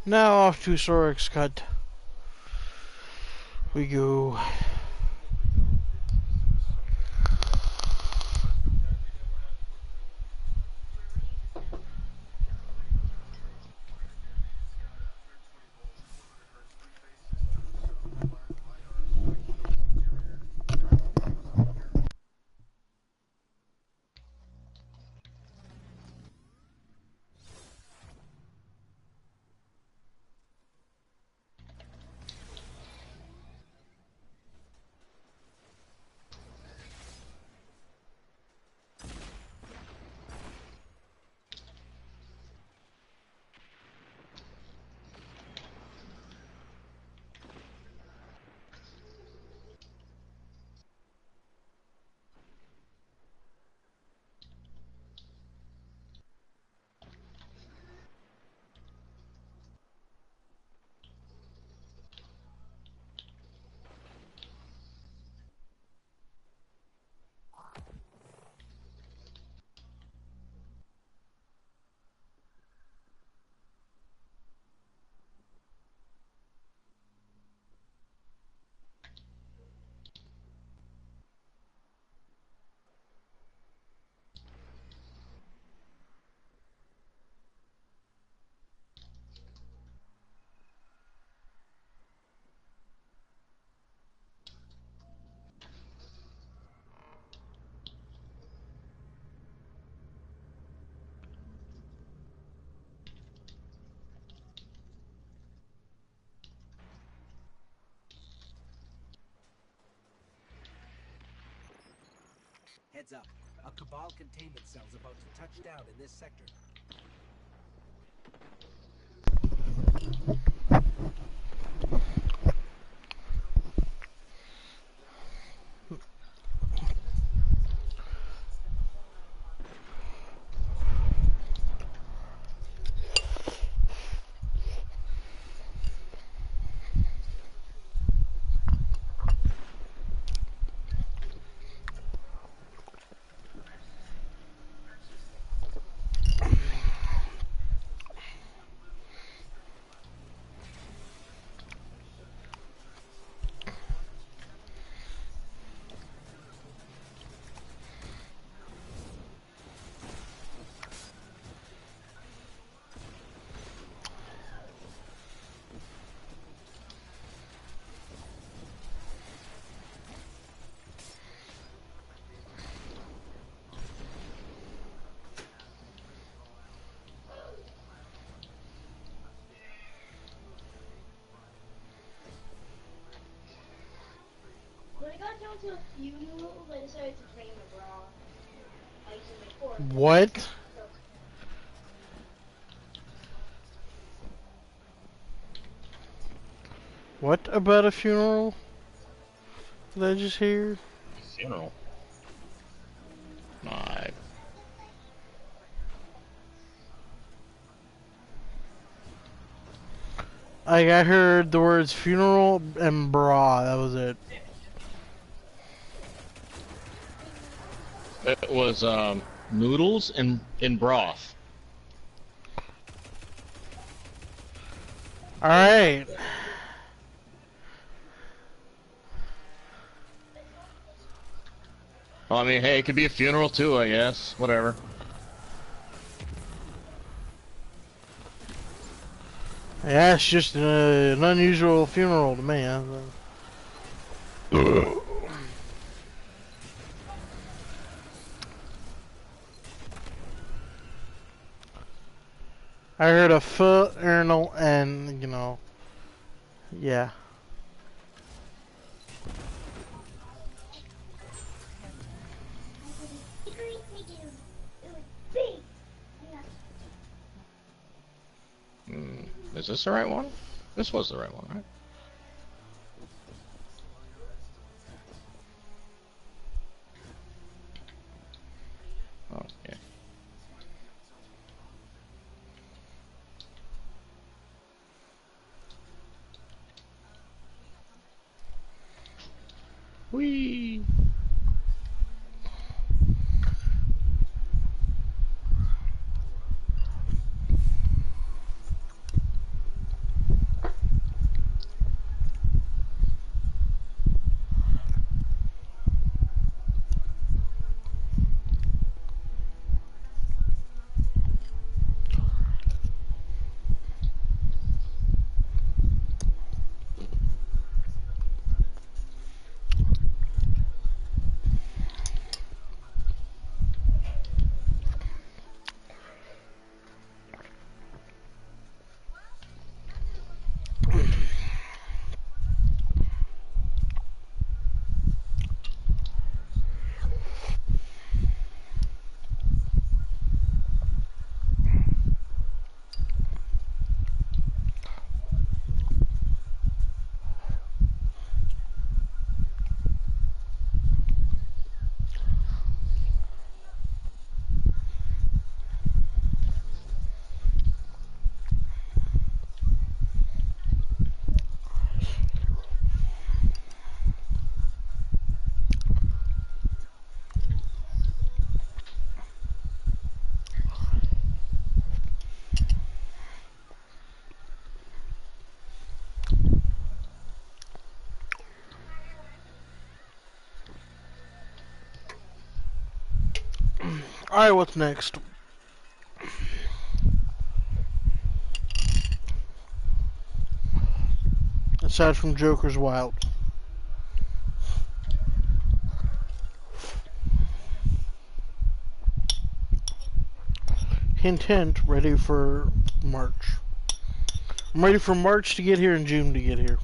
Now off to Sork's cut. We go. Heads up. A Cabal containment cell's about to touch down in this sector. When I got down to a funeral, I decided to claim a bra. I used to make 4. What? What about a funeral? Did I just hear? Funeral. My. Like, I heard the words funeral and bra, that was it. It was noodles and in broth. Alright. Well, I mean, hey, it could be a funeral too, I guess. Whatever. Yeah, it's just an unusual funeral to me. I heard a funeral and, you know, yeah. Is this the right one? This was the right one, right? Oh, yeah. Whee! Alright, what's next? Aside from Joker's Wild. Hint, hint, ready for March. I'm ready for March to get here and June to get here.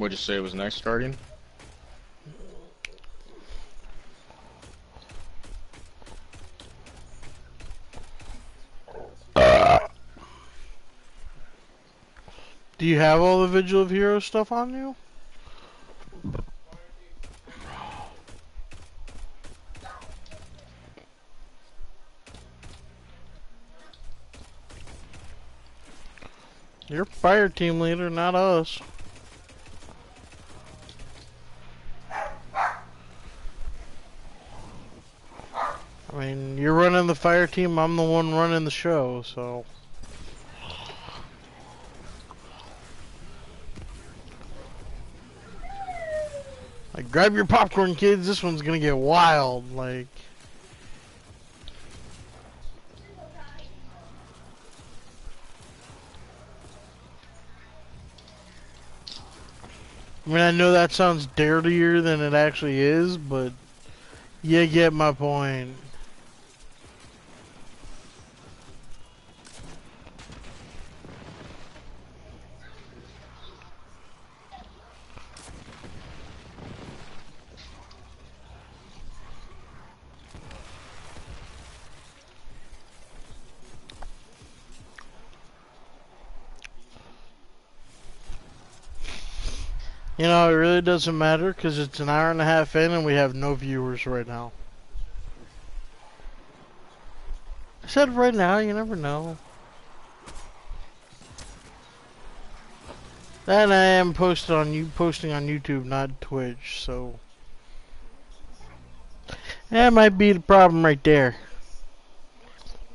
What'd you say was next, Guardian? Do you have all the Vigil of Heroes stuff on you? You're fire team leader, not us. I mean, you're running the fire team, I'm the one running the show, so... Like, grab your popcorn, kids, this one's gonna get wild, like... I mean, I know that sounds dirtier than it actually is, but you get my point. You know, it really doesn't matter because it's an hour and a half in and we have no viewers right now. I said right now, you never know. And I am posting on YouTube, not Twitch, so that might be the problem right there.